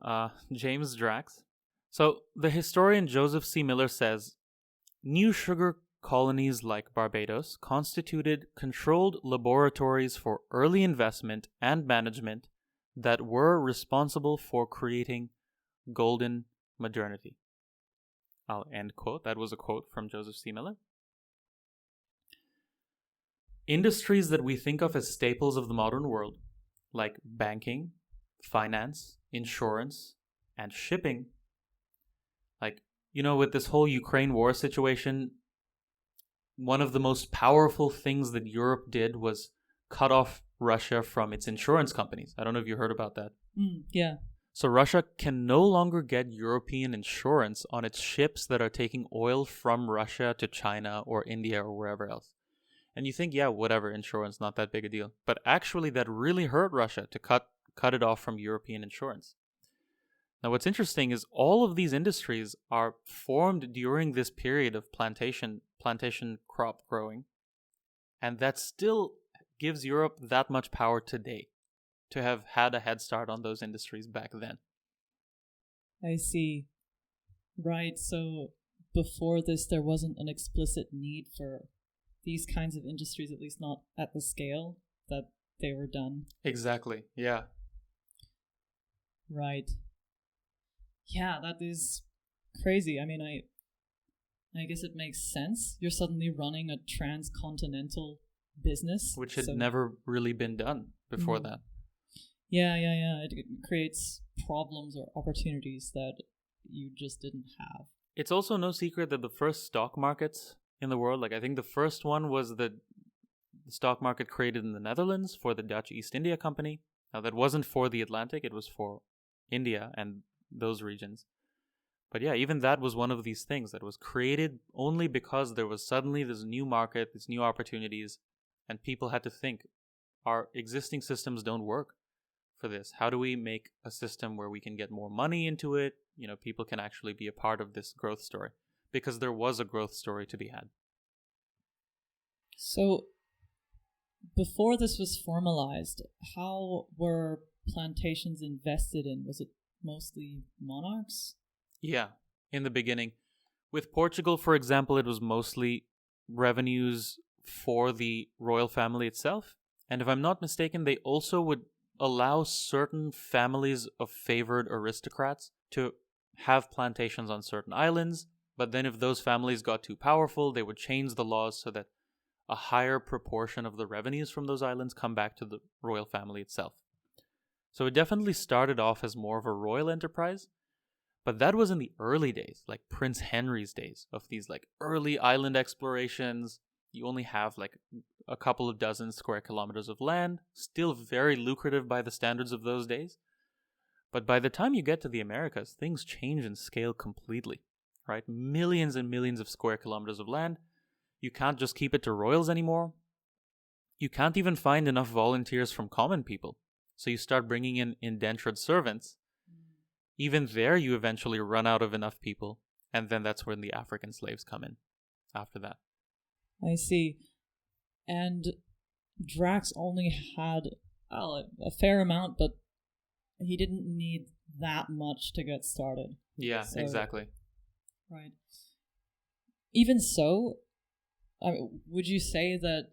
James Drax. So the historian Joseph C. Miller says, new sugar colonies like Barbados constituted controlled laboratories for early investment and management that were responsible for creating golden modernity. I'll end quote. That was a quote from Joseph C. Miller. Industries that we think of as staples of the modern world, like banking, finance, insurance, and shipping, like, you know, with this whole Ukraine war situation, one of the most powerful things that Europe did was cut off Russia from its insurance companies. I don't know if you heard about that. Yeah. So Russia can no longer get European insurance on its ships that are taking oil from Russia to China or India or wherever else. And you think, yeah, whatever, insurance, not that big a deal. But actually that really hurt Russia to cut it off from European insurance. Now what's interesting is all of these industries are formed during this period of plantation crop growing. And that still gives Europe that much power today to have had a head start on those industries back then. I see. Right, so before this there wasn't an explicit need for these kinds of industries, at least not at the scale that they were done. Exactly, yeah. Right. Yeah, that is crazy. I mean, I guess it makes sense. You're suddenly running a transcontinental business. Which had never really been done before that. Yeah. It creates problems or opportunities that you just didn't have. It's also no secret that the first stock markets in the world, like I think the first one was the stock market created in the Netherlands for the Dutch East India Company. Now that wasn't for the Atlantic, it was for India and those regions. But yeah, even that was one of these things that was created only because there was suddenly this new market, these new opportunities, and people had to think, our existing systems don't work for this. How do we make a system where we can get more money into it? You know, people can actually be a part of this growth story, because there was a growth story to be had. So, before this was formalized, how were plantations invested in? Was it mostly monarchs? Yeah, in the beginning. With Portugal, for example, it was mostly revenues for the royal family itself. And if I'm not mistaken, they also would allow certain families of favored aristocrats to have plantations on certain islands. But then if those families got too powerful, they would change the laws so that a higher proportion of the revenues from those islands come back to the royal family itself. So it definitely started off as more of a royal enterprise. But that was in the early days, like Prince Henry's days, of these like early island explorations. You only have like a couple of dozen square kilometers of land, still very lucrative by the standards of those days. But by the time you get to the Americas, things change in scale completely, right? Millions and millions of square kilometers of land. You can't just keep it to royals anymore. You can't even find enough volunteers from common people. So you start bringing in indentured servants. Even there, you eventually run out of enough people. And then that's when the African slaves come in after that. I see. And Drax only had a fair amount, but he didn't need that much to get started. Yeah, So, exactly. Right. Even so, would you say that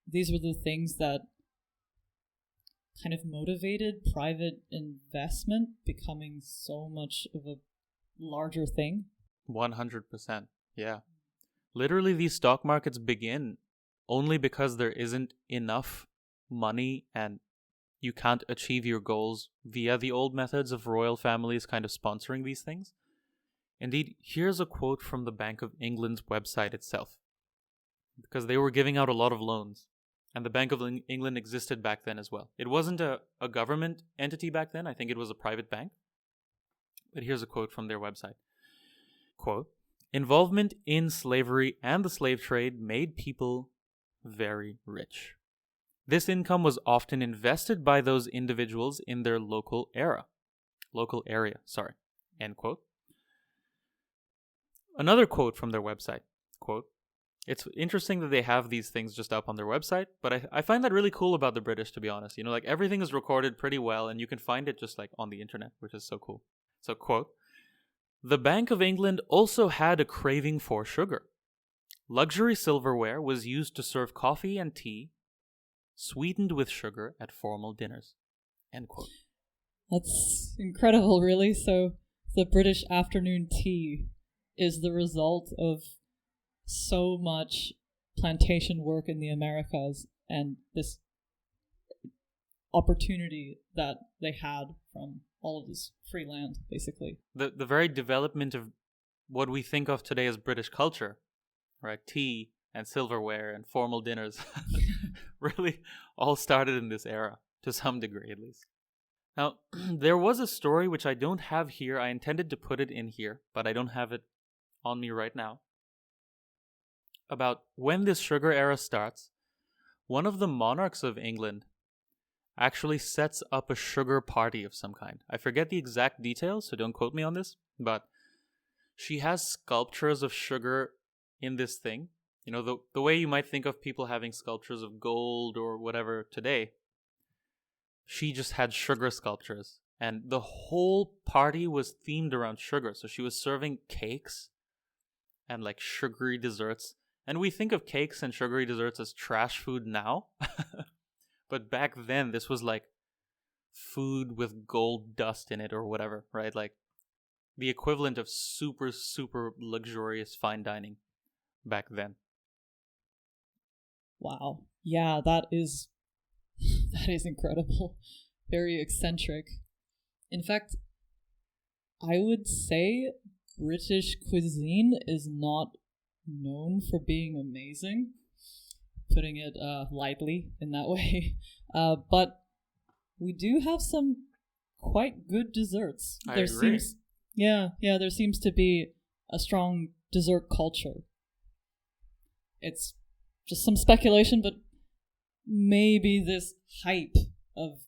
these were the things that kind of motivated private investment becoming so much of a larger thing? 100%. Yeah. Literally, these stock markets begin only because there isn't enough money and you can't achieve your goals via the old methods of royal families kind of sponsoring these things. Indeed, here's a quote from the Bank of England's website itself, because they were giving out a lot of loans, and the Bank of England existed back then as well. It wasn't a government entity back then. I think it was a private bank. But here's a quote from their website. Quote, "Involvement in slavery and the slave trade made people very rich. This income was often invested by those individuals in their local area. End quote. Another quote from their website. Quote, "It's interesting that they have these things just up on their website, but I find that really cool about the British, to be honest. You know, like everything is recorded pretty well and you can find it just like on the internet, which is so cool." So, quote, "The Bank of England also had a craving for sugar. Luxury silverware was used to serve coffee and tea, sweetened with sugar at formal dinners." End quote. That's incredible, really. So the British afternoon tea is the result of so much plantation work in the Americas and this opportunity that they had from all of this free land, basically. The very development of what we think of today as British culture, right? Tea and silverware and formal dinners really all started in this era, to some degree at least. Now, there was a story which I don't have here. I intended to put it in here, but I don't have it on me right now. About when this sugar era starts, one of the monarchs of England actually sets up a sugar party of some kind. I forget the exact details, so don't quote me on this, but she has sculptures of sugar in this thing. You know, the way you might think of people having sculptures of gold or whatever today, she just had sugar sculptures. And the whole party was themed around sugar. So she was serving cakes and like sugary desserts. And we think of cakes and sugary desserts as trash food now. But back then, this was like food with gold dust in it or whatever, right? Like the equivalent of super, super luxurious fine dining back then. Wow. Yeah, that is incredible. Very eccentric. In fact, I would say British cuisine is not known for being amazing, putting it lightly in that way. But we do have some quite good desserts. I agree. There seems to be a strong dessert culture. It's just some speculation, but maybe this hype of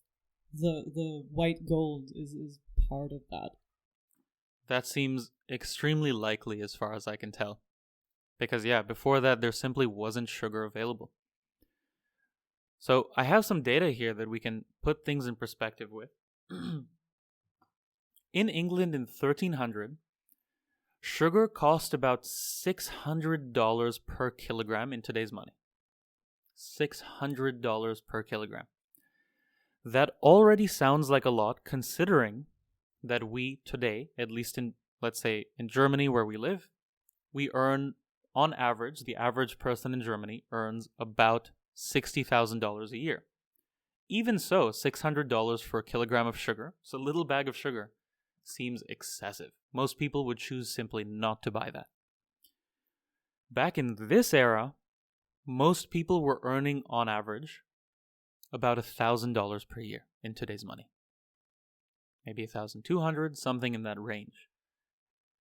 the white gold is part of that. That seems extremely likely as far as I can tell. Because yeah, before that there simply wasn't sugar available. So I have some data here that we can put things in perspective with. In England in 1300, sugar cost about $600 per kilogram in today's money. $600 per kilogram. That already sounds like a lot, considering that we today, at least in, let's say, in Germany where we live, we earn, on average, the average person in Germany earns about $60,000 a year. Even so, $600 for a kilogram of sugar, so a little bag of sugar, seems excessive. Most people would choose simply not to buy that. Back in this era, most people were earning on average about $1,000 per year in today's money. Maybe 1,200, something in that range.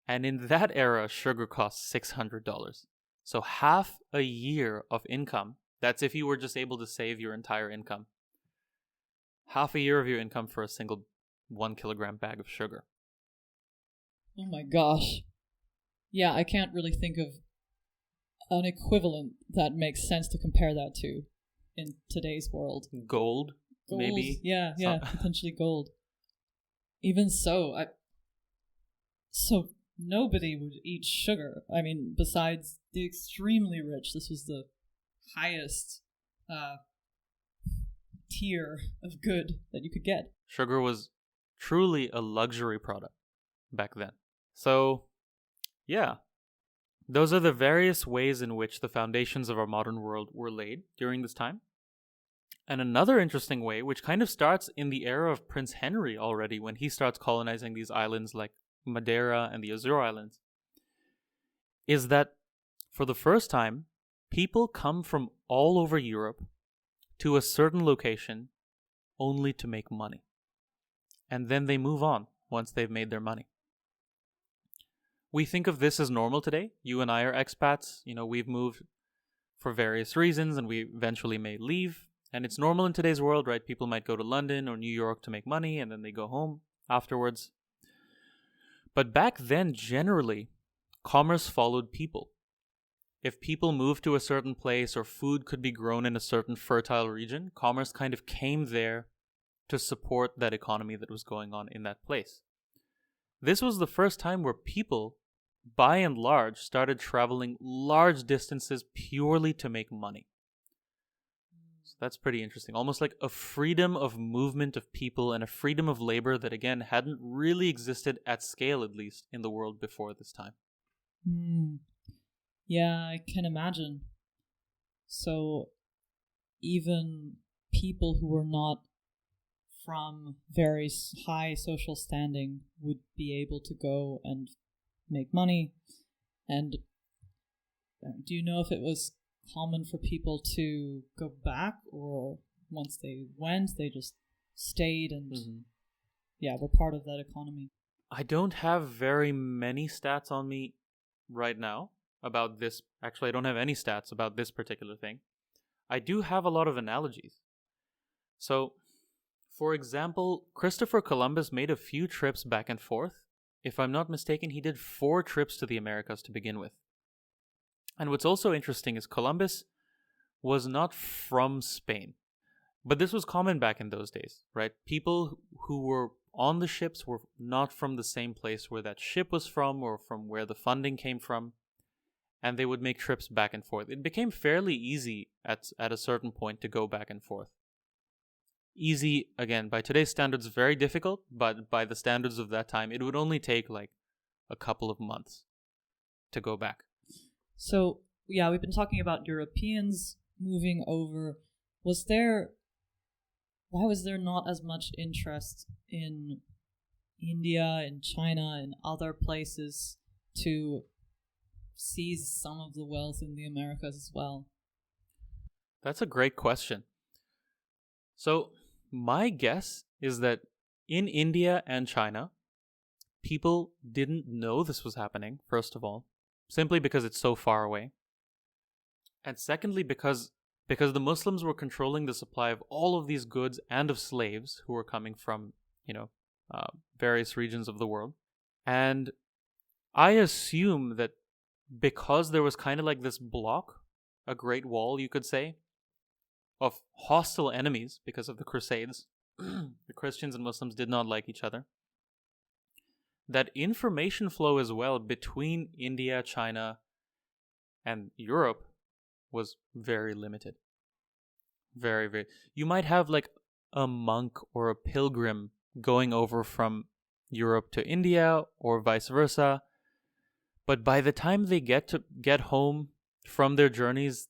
And in that era, sugar cost $600. So half a year of income, that's if you were just able to save your entire income. Half a year of your income for a single 1 kilogram bag of sugar. Oh my gosh. Yeah, I can't really think of an equivalent that makes sense to compare that to in today's world. Gold, maybe? Yeah, potentially gold. Even so, so nobody would eat sugar. I mean, besides the extremely rich, this was the highest tier of good that you could get. Sugar was truly a luxury product back then. So, yeah. Those are the various ways in which the foundations of our modern world were laid during this time. And another interesting way, which kind of starts in the era of Prince Henry already, when he starts colonizing these islands like Madeira and the Azore Islands, is that for the first time, people come from all over Europe to a certain location only to make money. And then they move on once they've made their money. We think of this as normal today. You and I are expats. We've moved for various reasons and we eventually may leave. And it's normal in today's world, right? People might go to London or New York to make money and then they go home afterwards. But back then, generally, commerce followed people. If people moved to a certain place or food could be grown in a certain fertile region, commerce kind of came there to support that economy that was going on in that place. This was the first time where people, by and large, started traveling large distances purely to make money. So that's pretty interesting. Almost like a freedom of movement of people and a freedom of labor that, again, hadn't really existed at scale, at least, in the world before this time. Yeah, I can imagine. So even people who were not from very high social standing would be able to go and make money. And do you know if it was common for people to go back, or once they went, they just stayed and were part of that economy? I don't have very many stats on me right now about this. Actually, I don't have any stats about this particular thing. I do have a lot of analogies. So, for example, Christopher Columbus made a few trips back and forth. If I'm not mistaken, he did 4 trips to the Americas to begin with. And what's also interesting is Columbus was not from Spain. But this was common back in those days, right? People who were on the ships were not from the same place where that ship was from or from where the funding came from. And they would make trips back and forth. It became fairly easy at a certain point to go back and forth. Easy, again, by today's standards, very difficult, but by the standards of that time, it would only take like a couple of months to go back. So, yeah, we've been talking about Europeans moving over. Why was there not as much interest in India, in China, and other places to seize some of the wealth in the Americas as well? That's a great question. So, my guess is that in India and China, people didn't know this was happening, first of all, simply because it's so far away. And secondly, because the Muslims were controlling the supply of all of these goods and of slaves who were coming from, various regions of the world. And I assume that because there was kind of like this block, a great wall, you could say, of hostile enemies because of the Crusades, the Christians and Muslims did not like each other, that information flow as well between India, China, and Europe was very limited. Very, very. You might have like a monk or a pilgrim going over from Europe to India or vice versa, but by the time they get home from their journeys,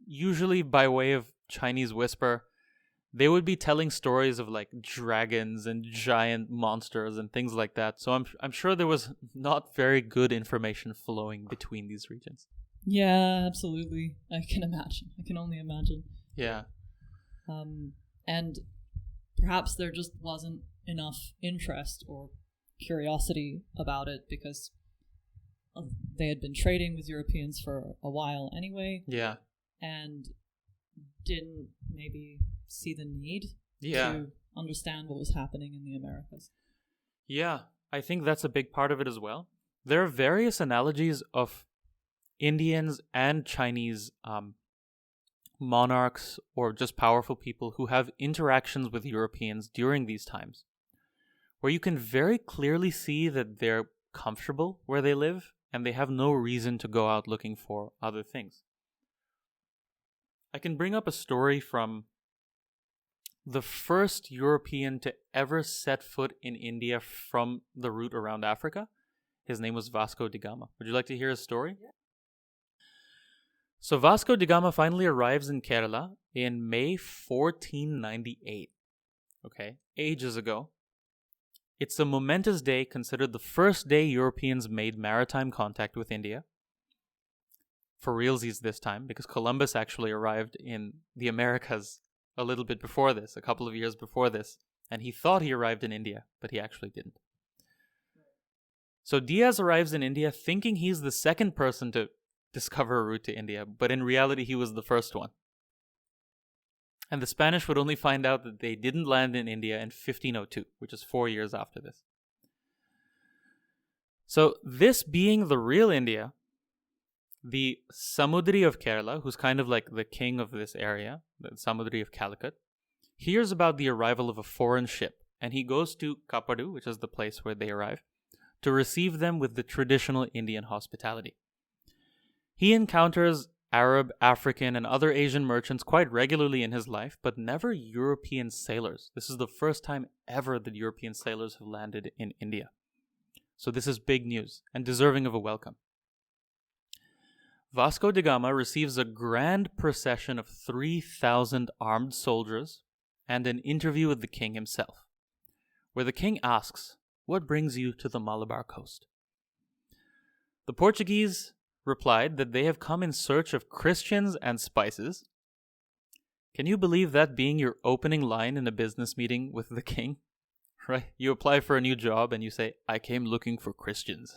usually by way of Chinese whisper, they would be telling stories of like dragons and giant monsters and things like that. So I'm sure there was not very good information flowing between these regions. Yeah, absolutely. I can imagine. I can only imagine. Yeah. And perhaps there just wasn't enough interest or curiosity about it because they had been trading with Europeans for a while anyway. Yeah. And didn't maybe see the need Yeah. to understand what was happening in the Americas. Yeah, I think that's a big part of it as well. There are various analogies of Indians and Chinese monarchs or just powerful people who have interactions with Europeans during these times, where you can very clearly see that they're comfortable where they live and they have no reason to go out looking for other things. I can bring up a story from the first European to ever set foot in India from the route around Africa. His name was Vasco da Gama. Would you like to hear his story? Yeah. So Vasco da Gama finally arrives in Kerala in May 1498. Okay, ages ago. It's a momentous day, considered the first day Europeans made maritime contact with India. For realsies this time, because Columbus actually arrived in the Americas a little bit before this, a couple of years before this, and he thought he arrived in India, but he actually didn't. So Diaz arrives in India thinking he's the second person to discover a route to India, but in reality he was the first one. And the Spanish would only find out that they didn't land in India in 1502, which is 4 years after this. So this being the real India, the Samudri of Kerala, who's kind of like the king of this area, the Samudri of Calicut, hears about the arrival of a foreign ship, and he goes to Kapadu, which is the place where they arrive, to receive them with the traditional Indian hospitality. He encounters Arab, African, and other Asian merchants quite regularly in his life, but never European sailors. This is the first time ever that European sailors have landed in India. So this is big news, and deserving of a welcome. Vasco da Gama receives a grand procession of 3,000 armed soldiers and an interview with the king himself, where the king asks, "What brings you to the Malabar coast?" The Portuguese replied that they have come in search of Christians and spices. Can you believe that being your opening line in a business meeting with the king? Right? You apply for a new job and you say, "I came looking for Christians."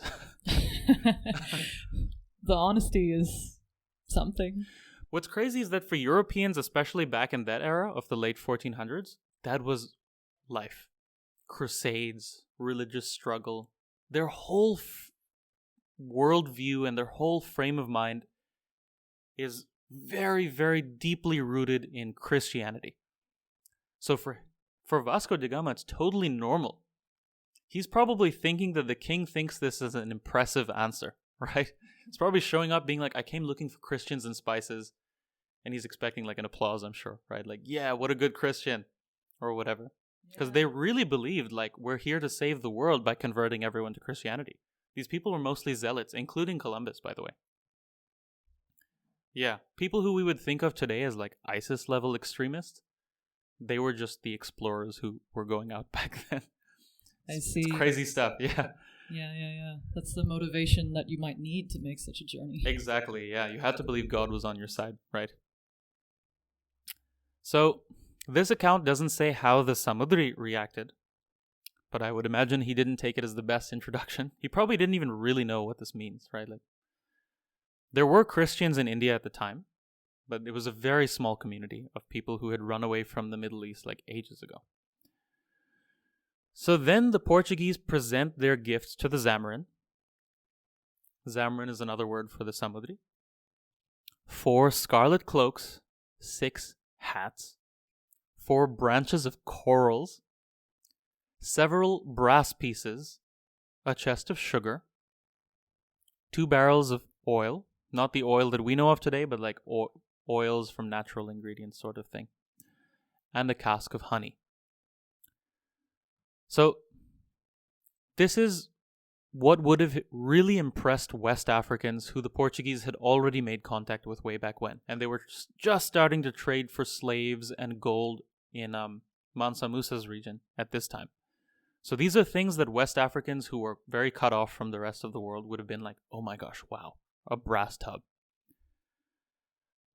The honesty is something. What's crazy is that for Europeans, especially back in that era of the late 1400s, that was life. Crusades, religious struggle, their whole worldview and their whole frame of mind is very, very deeply rooted in Christianity. So for Vasco da Gama, it's totally normal. He's probably thinking that the king thinks this is an impressive answer, right? It's probably showing up being like, "I came looking for Christians and spices," and he's expecting like an applause, I'm sure, right? Like, "Yeah, what a good Christian," or whatever. Because they really believed like, we're here to save the world by converting everyone to Christianity. These people were mostly zealots, including Columbus, by the way. Yeah, people who we would think of today as like ISIS level extremists, they were just the explorers who were going out back then. I see. It's crazy stuff, yeah. Yeah. That's the motivation that you might need to make such a journey. Exactly, yeah. You had to believe God was on your side, right? So, this account doesn't say how the Samudri reacted, but I would imagine he didn't take it as the best introduction. He probably didn't even really know what this means, right? Like, there were Christians in India at the time, but it was a very small community of people who had run away from the Middle East like ages ago. So then the Portuguese present their gifts to the Zamarin. Zamarin is another word for the Samudri. 4 scarlet cloaks, 6 hats, 4 branches of corals, several brass pieces, a chest of sugar, 2 barrels of oil, not the oil that we know of today, but like oils from natural ingredients sort of thing, and a cask of honey. So, this is what would have really impressed West Africans who the Portuguese had already made contact with way back when. And they were just starting to trade for slaves and gold in Mansa Musa's region at this time. So these are things that West Africans who were very cut off from the rest of the world would have been like, "Oh my gosh, wow, a brass tub.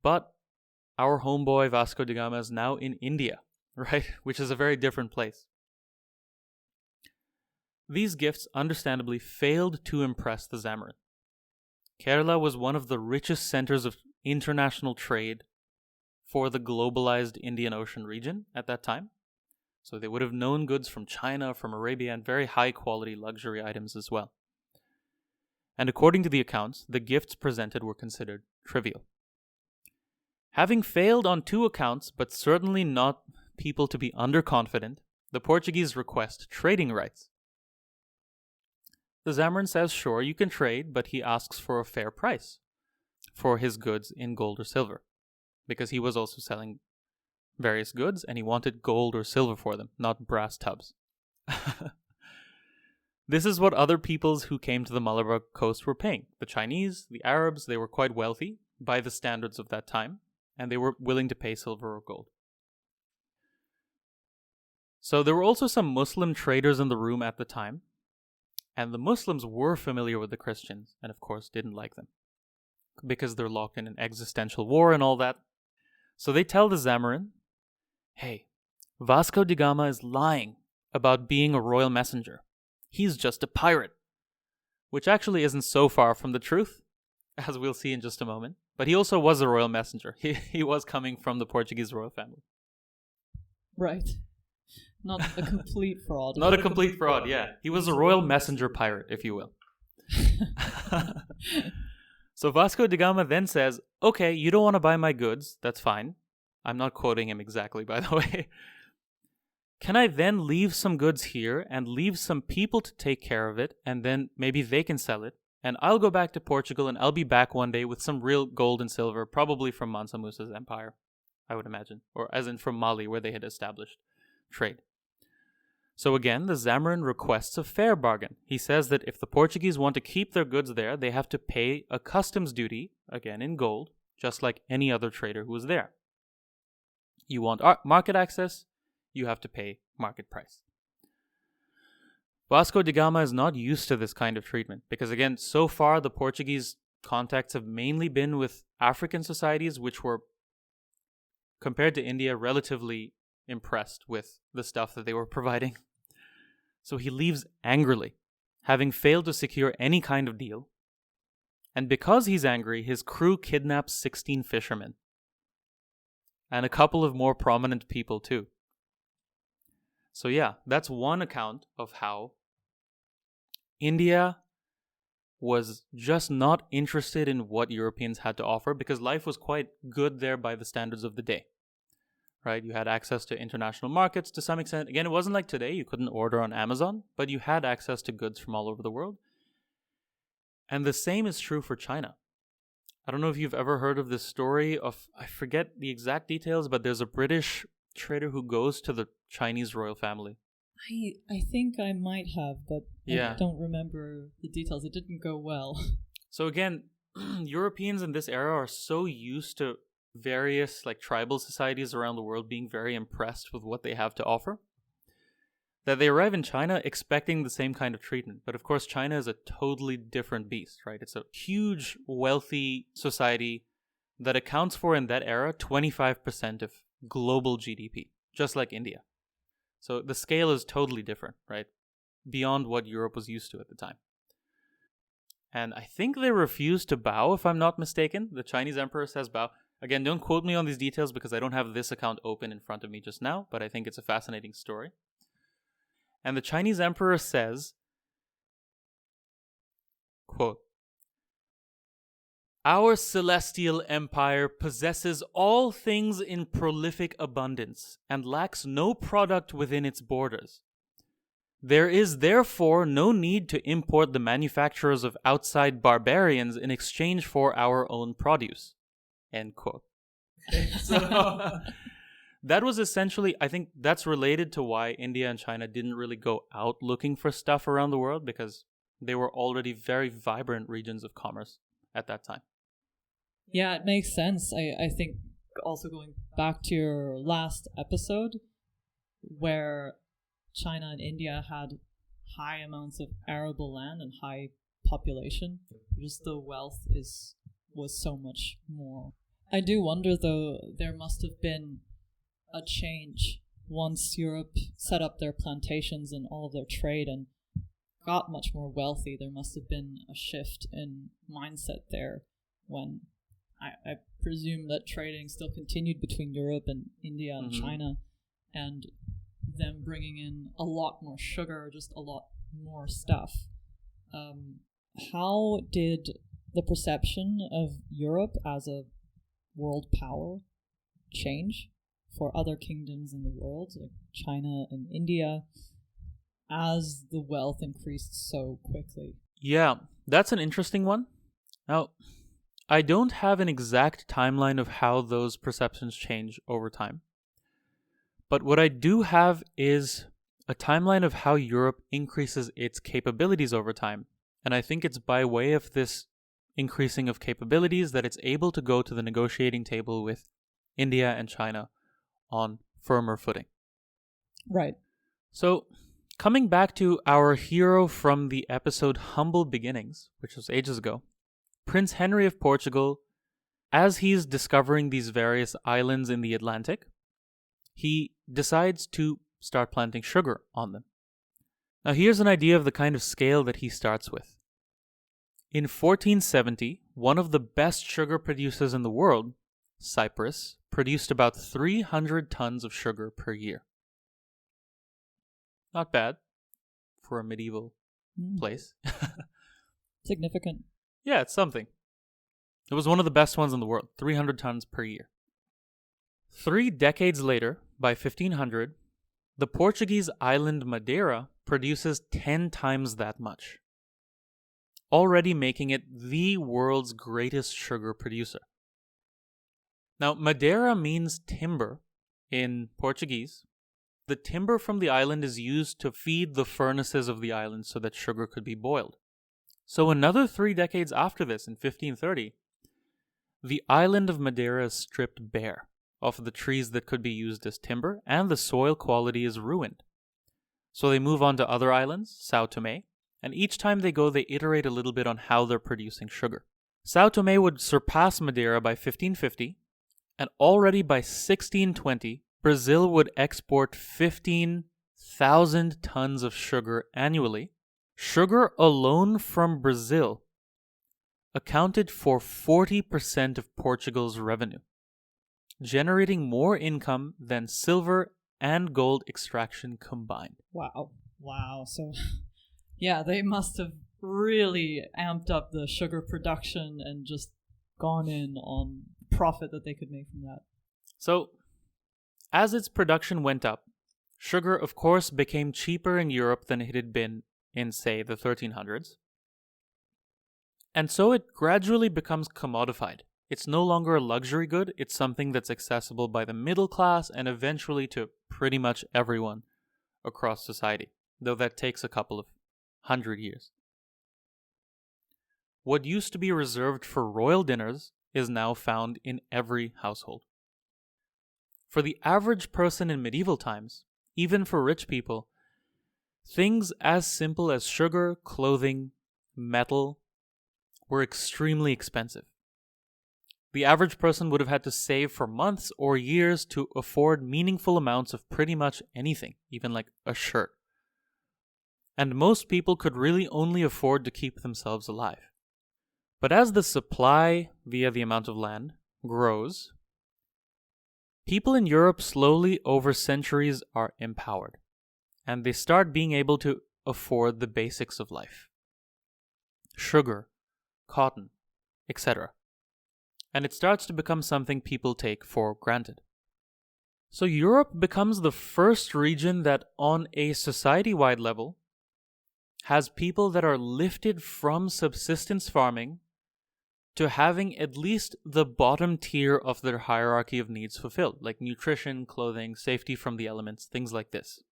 But our homeboy Vasco da Gama is now in India, right? Which is a very different place. These gifts understandably failed to impress the Zamarin. Kerala was one of the richest centers of international trade for the globalized Indian Ocean region at that time. So they would have known goods from China, from Arabia, and very high quality luxury items as well. And according to the accounts, the gifts presented were considered trivial. Having failed on 2 accounts, but certainly not people to be underconfident, the Portuguese request trading rights. The Zamarin says, sure, you can trade, but he asks for a fair price for his goods in gold or silver, because he was also selling various goods, and he wanted gold or silver for them, not brass tubs. This is what other peoples who came to the Malabar coast were paying. The Chinese, the Arabs, they were quite wealthy by the standards of that time, and they were willing to pay silver or gold. So there were also some Muslim traders in the room at the time, and the Muslims were familiar with the Christians, and of course didn't like them, because they're locked in an existential war and all that. So they tell the Zamarin, hey, Vasco da Gama is lying about being a royal messenger. He's just a pirate. Which actually isn't so far from the truth, as we'll see in just a moment. But he also was a royal messenger. He was coming from the Portuguese royal family. Right. Not a complete fraud. Not a complete fraud, yeah. He was a royal messenger pirate, if you will. So Vasco da Gama then says, okay, you don't want to buy my goods. That's fine. I'm not quoting him exactly, by the way. Can I then leave some goods here and leave some people to take care of it, and then maybe they can sell it, and I'll go back to Portugal, and I'll be back one day with some real gold and silver, probably from Mansa Musa's empire, I would imagine, or as in from Mali, where they had established trade. So again, the Zamarin requests a fair bargain. He says that if the Portuguese want to keep their goods there, they have to pay a customs duty, again in gold, just like any other trader who was there. You want market access, you have to pay market price. Vasco da Gama is not used to this kind of treatment because, again, so far the Portuguese contacts have mainly been with African societies which were, compared to India, relatively impressed with the stuff that they were providing. So he leaves angrily, having failed to secure any kind of deal. And because he's angry, his crew kidnaps 16 fishermen. And a couple of more prominent people too. So yeah, that's one account of how India was just not interested in what Europeans had to offer because life was quite good there by the standards of the day. Right? You had access to international markets to some extent. Again, it wasn't like today. You couldn't order on Amazon, but you had access to goods from all over the world. And the same is true for China. I don't know if you've ever heard of this story of, I forget the exact details, but there's a British trader who goes to the Chinese royal family. I think I might have, but yeah. I don't remember the details. It didn't go well. So again, Europeans in this era are so used to various like tribal societies around the world being very impressed with what they have to offer that they arrive in China expecting the same kind of treatment. But of course, China is a totally different beast, right? It's a huge, wealthy society that accounts for, in that era, 25% of global GDP, just like India. So the scale is totally different, right? Beyond what Europe was used to at the time. And I think they refused to bow, if I'm not mistaken. The Chinese emperor says bow. Again, don't quote me on these details because I don't have this account open in front of me just now, but I think it's a fascinating story. And the Chinese emperor says, quote, "Our celestial empire possesses all things in prolific abundance and lacks no product within its borders. There is therefore no need to import the manufactures of outside barbarians in exchange for our own produce." End quote. So that was essentially, I think that's related to why India and China didn't really go out looking for stuff around the world, because they were already very vibrant regions of commerce at that time. Yeah, it makes sense. I think also going back to your last episode where China and India had high amounts of arable land and high population, just the wealth was so much more I do wonder, though, there must have been a change once Europe set up their plantations and all of their trade and got much more wealthy. There must have been a shift in mindset there when I presume that trading still continued between Europe and India and China, and them bringing in a lot more sugar, just a lot more stuff. How did the perception of Europe as a world power change for other kingdoms in the world, like China and India, as the wealth increased so quickly? Yeah, that's an interesting one. Now, I don't have an exact timeline of how those perceptions change over time. But what I do have is a timeline of how Europe increases its capabilities over time. And I think it's by way of this increasing of capabilities that it's able to go to the negotiating table with India and China on firmer footing. Right. So, coming back to our hero from the episode Humble Beginnings, which was ages ago, Prince Henry of Portugal, as he's discovering these various islands in the Atlantic, he decides to start planting sugar on them. Now, here's an idea of the kind of scale that he starts with. In 1470, one of the best sugar producers in the world, Cyprus, produced about 300 tons of sugar per year. Not bad for a medieval place. Significant. Yeah, it's something. It was one of the best ones in the world, 300 tons per year. 3 decades later, by 1500, the Portuguese island Madeira produces 10 times that much, already making it the world's greatest sugar producer. Now, Madeira means timber in Portuguese. The timber from the island is used to feed the furnaces of the island so that sugar could be boiled. So another 3 decades after this, in 1530, the island of Madeira is stripped bare of the trees that could be used as timber, and the soil quality is ruined. So they move on to other islands, Sao Tome, and each time they go, they iterate a little bit on how they're producing sugar. Sao Tome would surpass Madeira by 1550, and already by 1620, Brazil would export 15,000 tons of sugar annually. Sugar alone from Brazil accounted for 40% of Portugal's revenue, generating more income than silver and gold extraction combined. Wow. So, yeah, they must have really amped up the sugar production and just gone in on profit that they could make from that. So, as its production went up, sugar, of course, became cheaper in Europe than it had been in, say, the 1300s. And so it gradually becomes commodified. It's no longer a luxury good, it's something that's accessible by the middle class and eventually to pretty much everyone across society, though that takes a couple of 100 years. What used to be reserved for royal dinners is now found in every household. For the average person in medieval times, even for rich people, things as simple as sugar, clothing, metal were extremely expensive. The average person would have had to save for months or years to afford meaningful amounts of pretty much anything, even like a shirt. And most people could really only afford to keep themselves alive. But as the supply, via the amount of land, grows, people in Europe slowly over centuries are empowered, and they start being able to afford the basics of life. Sugar, cotton, etc. And it starts to become something people take for granted. So Europe becomes the first region that, on a society-wide level, has people that are lifted from subsistence farming to having at least the bottom tier of their hierarchy of needs fulfilled, like nutrition, clothing, safety from the elements, things like this.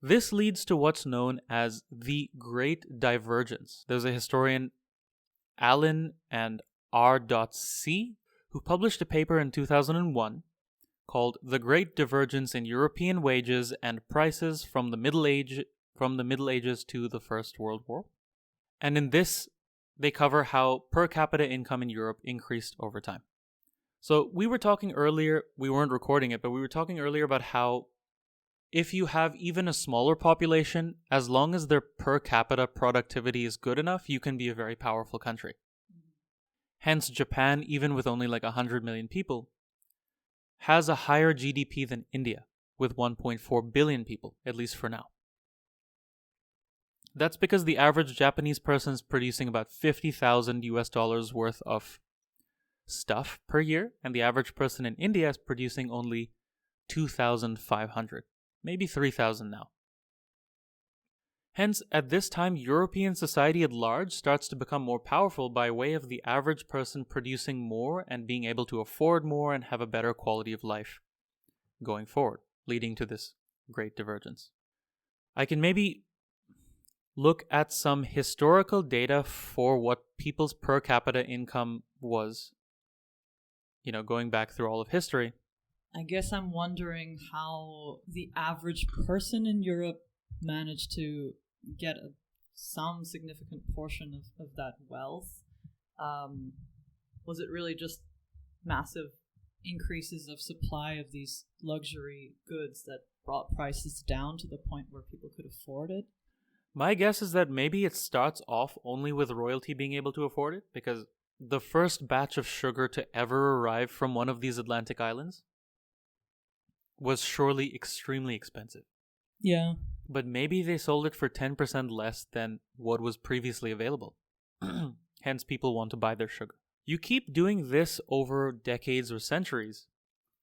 This leads to what's known as the Great Divergence. There's a historian, Allen and R.C., who published a paper in 2001 called The Great Divergence in European Wages and Prices from the Middle Ages to the First World War. And in this they cover how per capita income in Europe increased over time. So we were talking earlier, we weren't recording it, but we were talking earlier about how if you have even a smaller population, as long as their per capita productivity is good enough, you can be a very powerful country. Hence, Japan, even with only like 100 million people, has a higher GDP than India, with 1.4 billion people, at least for now. That's because the average Japanese person is producing about 50,000 US dollars worth of stuff per year, and the average person in India is producing only 2,500, maybe 3,000 now. Hence, at this time, European society at large starts to become more powerful by way of the average person producing more and being able to afford more and have a better quality of life going forward, leading to this great divergence. I can maybe look at some historical data for what people's per capita income was, going back through all of history. I guess I'm wondering how the average person in Europe managed to get some significant portion of that wealth. Was it really just massive increases of supply of these luxury goods that brought prices down to the point where people could afford it? My guess is that maybe it starts off only with royalty being able to afford it, because the first batch of sugar to ever arrive from one of these Atlantic islands was surely extremely expensive. Yeah. But maybe they sold it for 10% less than what was previously available. Hence, people want to buy their sugar. You keep doing this over decades or centuries,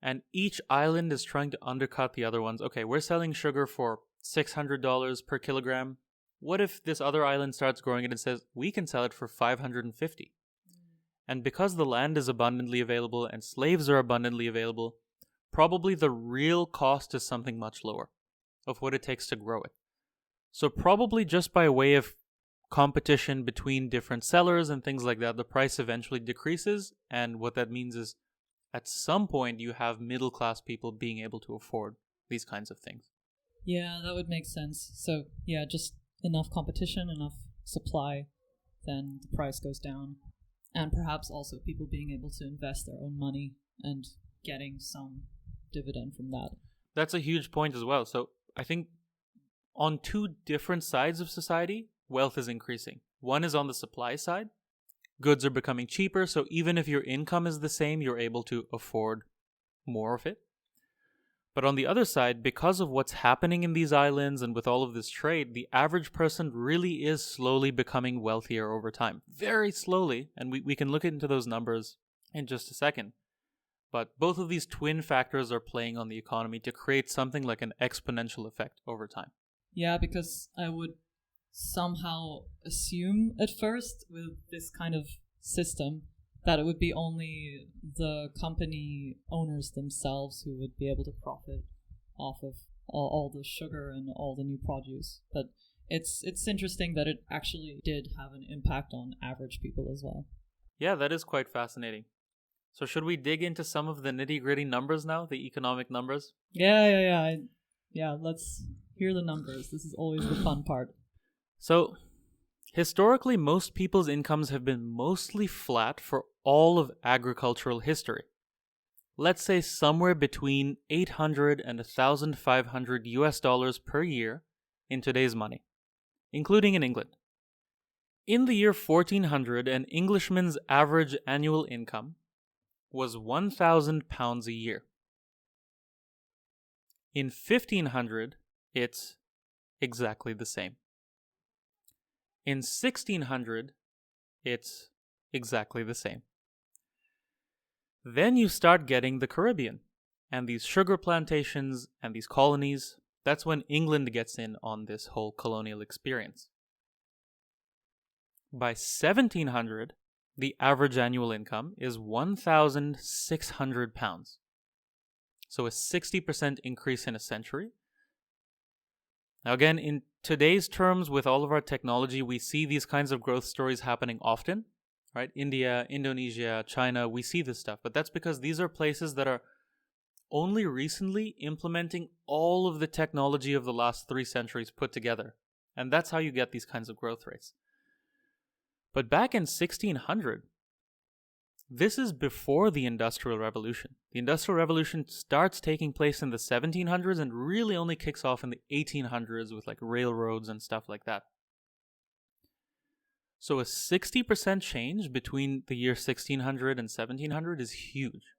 and each island is trying to undercut the other ones. Okay, we're selling sugar for $600 per kilogram. What if this other island starts growing it and says, we can sell it for $550? And because the land is abundantly available and slaves are abundantly available, probably the real cost is something much lower of what it takes to grow it. So probably just by way of competition between different sellers and things like that, the price eventually decreases. And what that means is at some point you have middle class people being able to afford these kinds of things. Yeah, that would make sense. So yeah, just enough competition, enough supply, then the price goes down. And perhaps also people being able to invest their own money and getting some dividend from that. That's a huge point as well. So I think on two different sides of society, wealth is increasing. One is on the supply side. Goods are becoming cheaper, so even if your income is the same, you're able to afford more of it. But on the other side, because of what's happening in these islands and with all of this trade, the average person really is slowly becoming wealthier over time. Very slowly, and we can look into those numbers in just a second. But both of these twin factors are playing on the economy to create something like an exponential effect over time. Yeah, because I would somehow assume at first with this kind of system that it would be only the company owners themselves who would be able to profit off of all the sugar and all the new produce. But it's interesting that it actually did have an impact on average people as well. Yeah, that is quite fascinating. So should we dig into some of the nitty-gritty numbers now, the economic numbers? Yeah, let's hear the numbers. This is always the fun part. So, historically, most people's incomes have been mostly flat for all of agricultural history. Let's say somewhere between 800 and 1,500 US dollars per year in today's money, including in England. In the year 1400, an Englishman's average annual income was £1,000 a year. In 1500, it's exactly the same. In 1600, it's exactly the same. Then you start getting the Caribbean, and these sugar plantations and these colonies. That's when England gets in on this whole colonial experience. By 1700, the average annual income is £1,600. So a 60% increase in a century. Now again, in today's terms, with all of our technology, we see these kinds of growth stories happening often, right? India, Indonesia, China, we see this stuff. But that's because these are places that are only recently implementing all of the technology of the last 3 centuries put together. And that's how you get these kinds of growth rates. But back in 1600, this is before the Industrial Revolution. The Industrial Revolution starts taking place in the 1700s and really only kicks off in the 1800s with like railroads and stuff like that. So a 60% change between the year 1600 and 1700 is huge.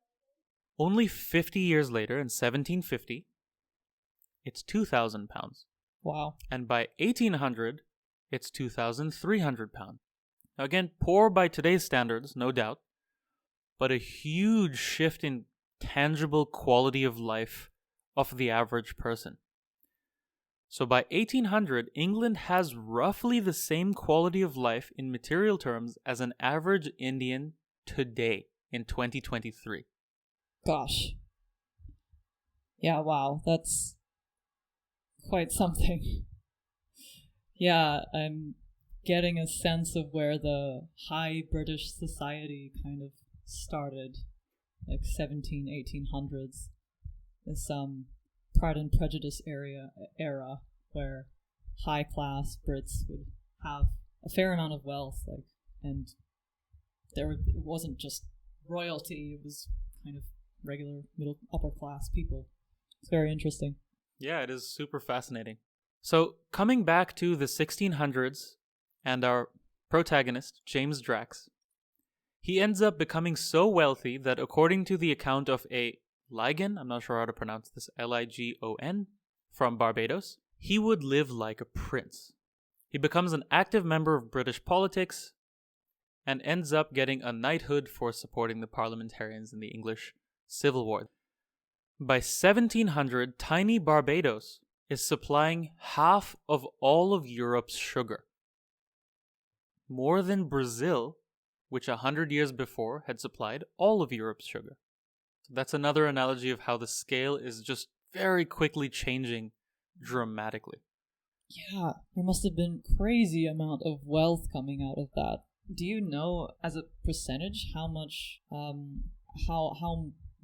Only 50 years later, in 1750, it's 2,000 pounds. Wow. And by 1800, it's 2,300 pounds. Now again, poor by today's standards, no doubt, but a huge shift in tangible quality of life of the average person. So by 1800, England has roughly the same quality of life in material terms as an average Indian today in 2023. Gosh. Yeah, wow. That's quite something. Yeah, I'm getting a sense of where the high British society kind of started, like 1800s. This Pride and Prejudice era where high class Brits would have a fair amount of wealth, like, and it wasn't just royalty, it was kind of regular middle upper class people. It's very interesting. Yeah, it is super fascinating. So coming back to the 1600s and our protagonist, James Drax, he ends up becoming so wealthy that according to the account of a Ligon, I'm not sure how to pronounce this, Ligon, from Barbados, he would live like a prince. He becomes an active member of British politics and ends up getting a knighthood for supporting the parliamentarians in the English Civil War. By 1700, tiny Barbados is supplying half of all of Europe's sugar. More than Brazil, which 100 years before had supplied all of Europe's sugar. So that's another analogy of how the scale is just very quickly changing dramatically. Yeah, there must have been crazy amount of wealth coming out of that. Do you know, as a percentage, how much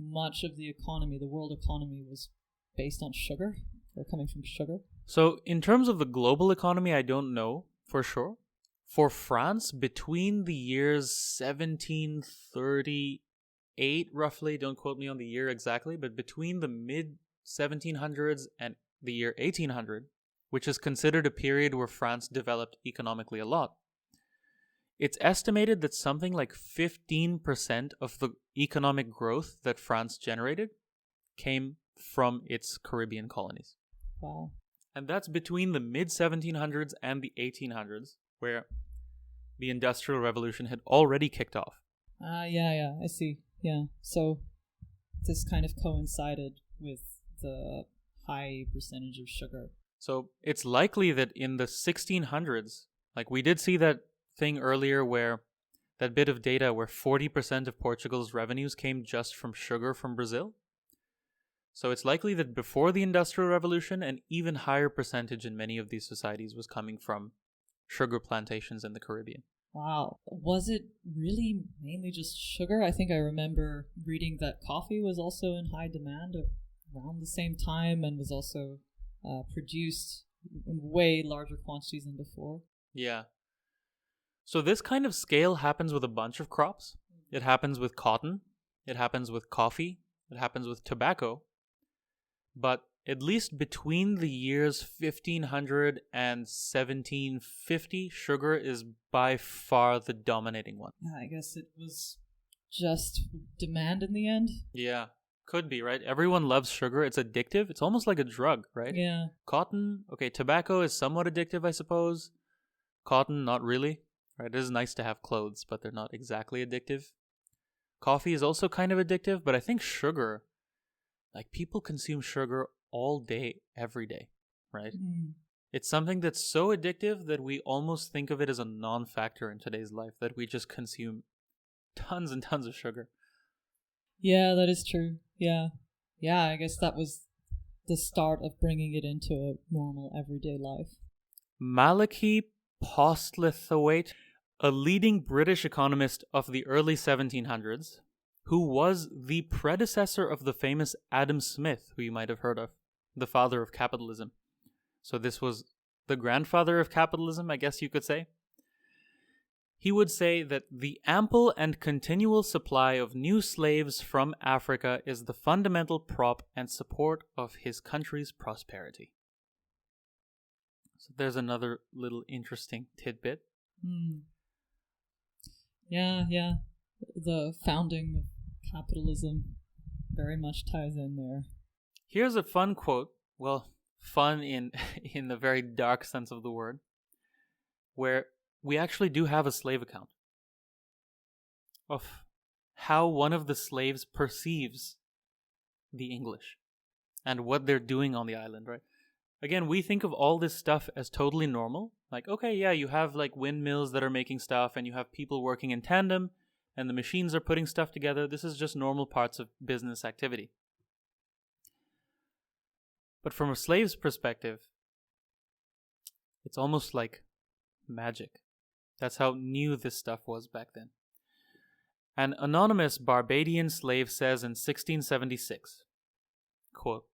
much of the economy, the world economy, was based on sugar or coming from sugar? So, in terms of the global economy, I don't know for sure. For France, between the years 1738, roughly, don't quote me on the year exactly, but between the mid 1700s and the year 1800, which is considered a period where France developed economically a lot, it's estimated that something like 15% of the economic growth that France generated came from its Caribbean colonies. Wow. And that's between the mid 1700s and the 1800s, where the Industrial Revolution had already kicked off. Yeah, I see. Yeah. So this kind of coincided with the high percentage of sugar. So it's likely that in the 1600s, like we did see that thing earlier where that bit of data where 40% of Portugal's revenues came just from sugar from Brazil. So it's likely that before the Industrial Revolution, an even higher percentage in many of these societies was coming from sugar plantations in the Caribbean. Wow. Was it really mainly just sugar? I think I remember reading that coffee was also in high demand around the same time and was also produced in way larger quantities than before. Yeah. So this kind of scale happens with a bunch of crops. It happens with cotton. It happens with coffee. It happens with tobacco. But at least between the years 1500 and 1750, sugar is by far the dominating one. Yeah, I guess it was just demand in the end. Yeah, could be, right? Everyone loves sugar. It's addictive. It's almost like a drug, right? Yeah. Cotton, okay, tobacco is somewhat addictive, I suppose. Cotton, not really. Right? It is nice to have clothes, but they're not exactly addictive. Coffee is also kind of addictive, but I think sugar, like people consume sugar all day, every day, right? Mm. It's something that's so addictive that we almost think of it as a non-factor in today's life, that we just consume tons and tons of sugar. Yeah, that is true. Yeah. Yeah, I guess that was the start of bringing it into a normal everyday life. Malachy Postlethwaite, a leading British economist of the early 1700s, who was the predecessor of the famous Adam Smith, who you might have heard of, the father of capitalism. So this was the grandfather of capitalism, I guess you could say. he would say that the ample and continual supply of new slaves from Africa is the fundamental prop and support of his country's prosperity. So there's another little interesting tidbit. Yeah. The founding of capitalism very much ties in there. Here's a fun quote. Well, fun in the very dark sense of the word, where we actually do have a slave account of how one of the slaves perceives the English and what they're doing on the island, right? Again, we think of all this stuff as totally normal. Like, okay, yeah, you have like windmills that are making stuff and you have people working in tandem and the machines are putting stuff together. This is just normal parts of business activity. But from a slave's perspective, it's almost like magic. That's how new this stuff was back then. An anonymous Barbadian slave says in 1676, quote,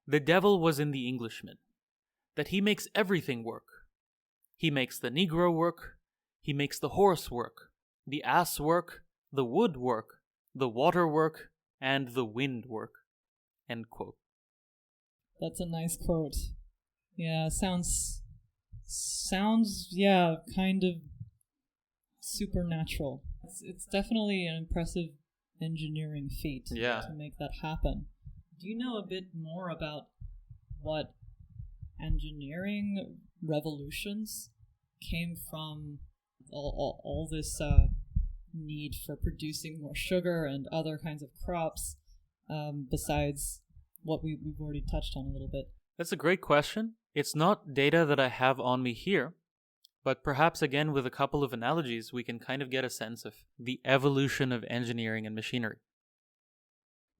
"The devil was in the Englishman, that he makes everything work. He makes the Negro work, he makes the horse work, the ass work, the wood work, the water work, and the wind work." End quote. That's a nice quote. Yeah, sounds yeah, kind of supernatural. It's definitely an impressive engineering feat to make that happen. Do you know a bit more about what engineering revolutions came from all this need for producing more sugar and other kinds of crops, besides what we've already touched on a little bit? That's a great question. It's not data that I have on me here, but perhaps again with a couple of analogies, we can kind of get a sense of the evolution of engineering and machinery.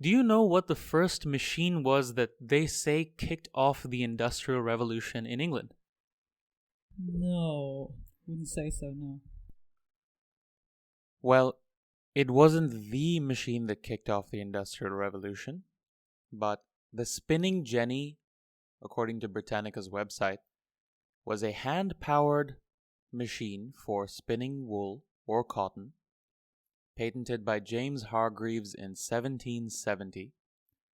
Do you know what the first machine was that they say kicked off the Industrial Revolution in England? No, wouldn't say so, no. Well, it wasn't the machine that kicked off the Industrial Revolution, but the spinning jenny, according to Britannica's website, was a hand-powered machine for spinning wool or cotton, patented by James Hargreaves in 1770,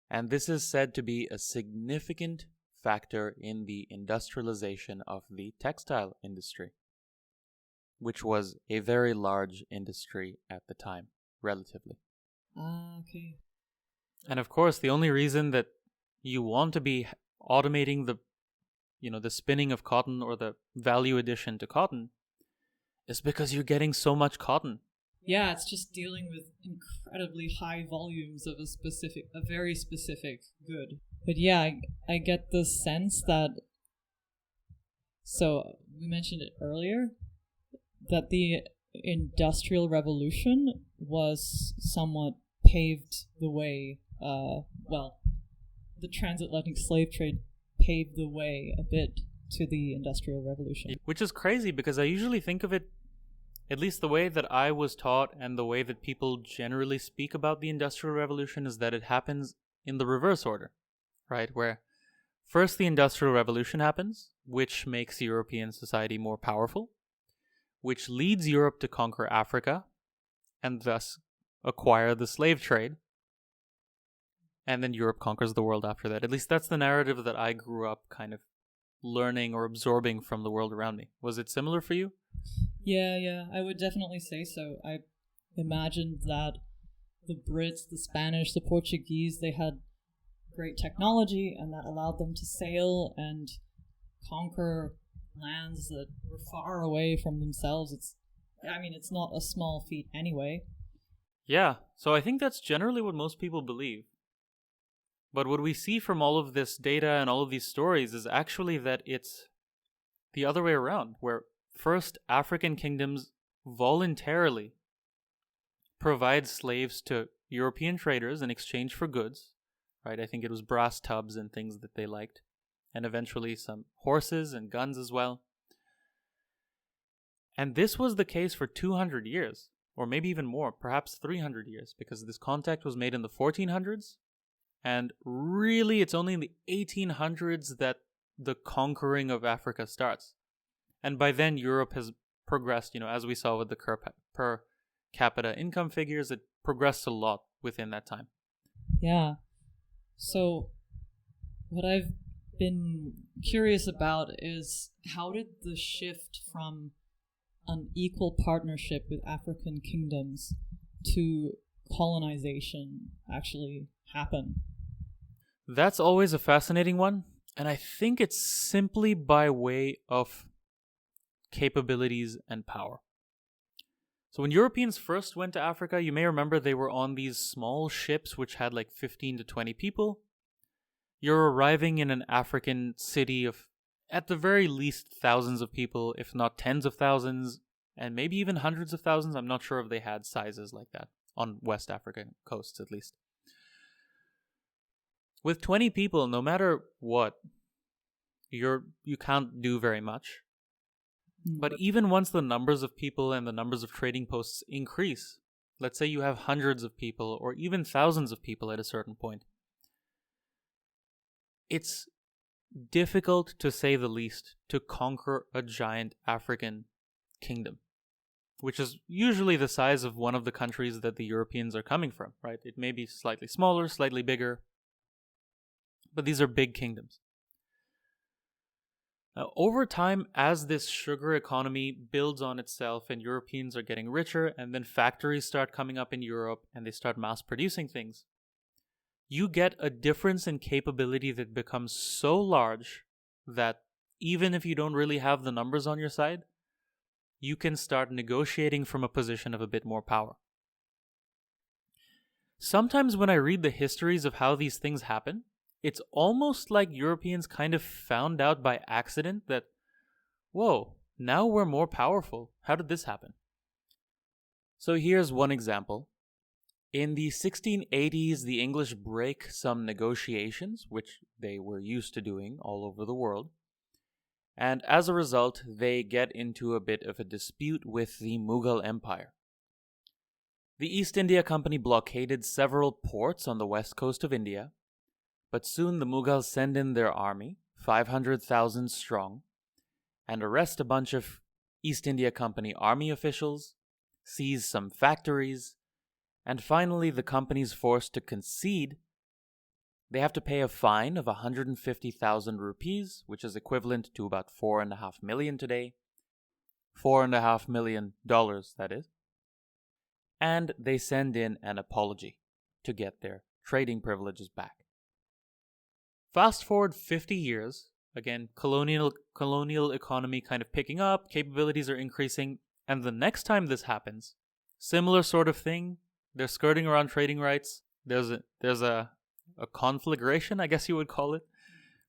and this is said to be a significant factor in the industrialization of the textile industry, which was a very large industry at the time, relatively. Okay. And of course, the only reason that you want to be automating the spinning of cotton or the value addition to cotton is because you're getting so much cotton. Yeah, it's just dealing with incredibly high volumes of a very specific good. But yeah, I get the sense that, so we mentioned it earlier, that the Industrial Revolution was somewhat paved the way, the transatlantic slave trade paved the way a bit to the Industrial Revolution. Which is crazy because I usually think of it, at least the way that I was taught and the way that people generally speak about the Industrial Revolution, is that it happens in the reverse order, right? Where first the Industrial Revolution happens, which makes European society more powerful, which leads Europe to conquer Africa and thus acquire the slave trade. And then Europe conquers the world after that. At least that's the narrative that I grew up kind of learning or absorbing from the world around me. Was it similar for you? Yeah, I would definitely say so. I imagined that the Brits, the Spanish, the Portuguese, they had great technology, and that allowed them to sail and conquer lands that were far away from themselves. It's not a small feat anyway. Yeah, so I think that's generally what most people believe. But what we see from all of this data and all of these stories is actually that it's the other way around, where first African kingdoms voluntarily provide slaves to European traders in exchange for goods, right? I think it was brass tubs and things that they liked, and eventually some horses and guns as well. And this was the case for 200 years, or maybe even more, perhaps 300 years, because this contact was made in the 1400s. And really, it's only in the 1800s that the conquering of Africa starts. And by then, Europe has progressed, as we saw with the per capita income figures, it progressed a lot within that time. Yeah. So what I've been curious about is how did the shift from an equal partnership with African kingdoms to colonization actually happen? That's always a fascinating one, and I think it's simply by way of capabilities and power. So when Europeans first went to Africa, you may remember they were on these small ships which had like 15 to 20 people. You're arriving in an African city of, at the very least, thousands of people, if not tens of thousands, and maybe even hundreds of thousands. I'm not sure if they had sizes like that on West African coasts, at least. With 20 people, no matter what, you can't do very much. But even once the numbers of people and the numbers of trading posts increase, let's say you have hundreds of people or even thousands of people at a certain point, it's difficult, to say the least, to conquer a giant African kingdom, which is usually the size of one of the countries that the Europeans are coming from, right? It may be slightly smaller, slightly bigger, but these are big kingdoms. Now, over time, as this sugar economy builds on itself and Europeans are getting richer, and then factories start coming up in Europe and they start mass producing things, you get a difference in capability that becomes so large that even if you don't really have the numbers on your side, you can start negotiating from a position of a bit more power. Sometimes when I read the histories of how these things happen, it's almost like Europeans kind of found out by accident that, whoa, now we're more powerful. How did this happen? So here's one example. In the 1680s, the English break some negotiations, which they were used to doing all over the world. And as a result, they get into a bit of a dispute with the Mughal Empire. The East India Company blockaded several ports on the west coast of India, but soon the Mughals send in their army, 500,000 strong, and arrest a bunch of East India Company army officials, seize some factories, and finally the company's forced to concede. They have to pay a fine of 150,000 rupees, which is equivalent to about $4.5 million today. $4.5 million, that is. And they send in an apology to get their trading privileges back. Fast forward 50 years, again, colonial economy kind of picking up, capabilities are increasing, and the next time this happens, similar sort of thing, they're skirting around trading rights, there's a conflagration, I guess you would call it,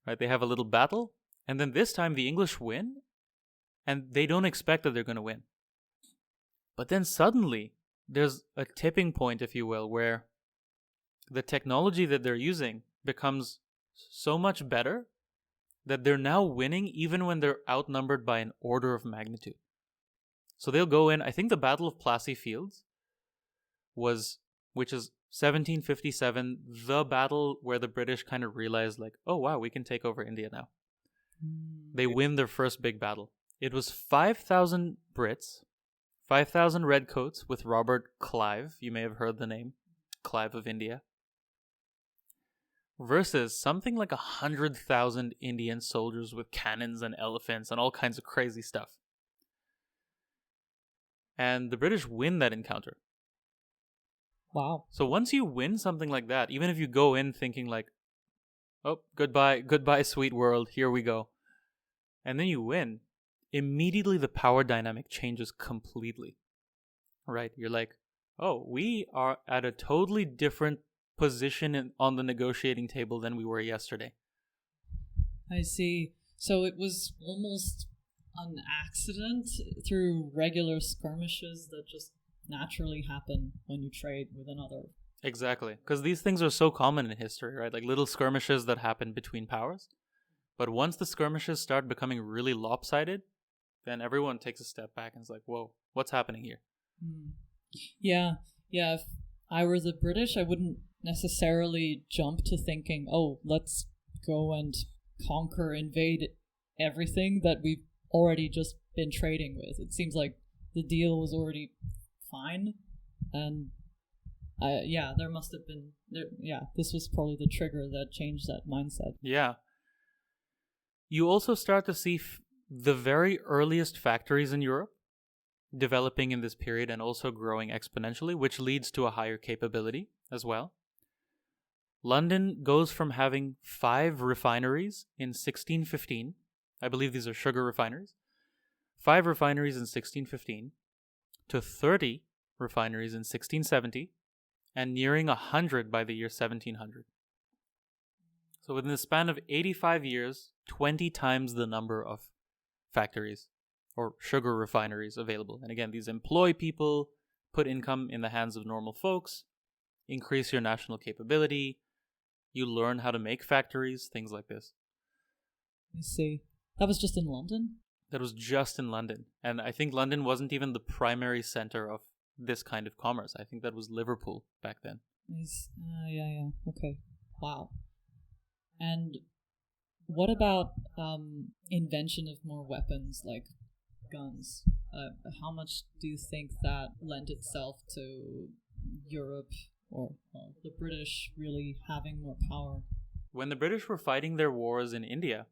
right? They have a little battle, and then this time the English win, and they don't expect that they're going to win. But then suddenly, there's a tipping point, if you will, where the technology that they're using becomes so much better that they're now winning even when they're outnumbered by an order of magnitude. So they'll go in, I think the Battle of Plassey Fields which is 1757, the battle where the British kind of realized like, oh wow, we can take over India now. They win their first big battle. It was 5,000 Brits, 5,000 redcoats with Robert Clive, you may have heard the name, Clive of India, versus something like 100,000 Indian soldiers with cannons and elephants and all kinds of crazy stuff. And the British win that encounter. Wow. So once you win something like that, even if you go in thinking like, oh, goodbye, sweet world, here we go. And then you win, immediately the power dynamic changes completely. Right? You're like, oh, we are at a totally different position on the negotiating table than we were yesterday. I see. So it was almost an accident through regular skirmishes that just naturally happen when you trade with another. Exactly. Because these things are so common in history, right? Like little skirmishes that happen between powers. But once the skirmishes start becoming really lopsided, then everyone takes a step back and is like, whoa, what's happening here? Yeah. If I were the British, I wouldn't necessarily jump to thinking, oh, let's go and invade everything that we've already just been trading with. It seems like the deal was already fine, and there must have been this was probably the trigger that changed that mindset. Yeah. You also start to see the very earliest factories in Europe developing in this period and also growing exponentially, which leads to a higher capability as well. London goes from having 5 refineries in 1615. I believe these are sugar refineries. 5 refineries in 1615 to 30 refineries in 1670 and nearing 100 by the year 1700. So within the span of 85 years, 20 times the number of factories or sugar refineries available. And again, these employ people, put income in the hands of normal folks, increase your national capability, you learn how to make factories, things like this. I see. That was just in London? That was just in London. And I think London wasn't even the primary center of this kind of commerce. I think that was Liverpool back then. Okay. Wow. And what about invention of more weapons like guns? How much do you think that lent itself to Europe or the British really having more power? When the British were fighting their wars in India,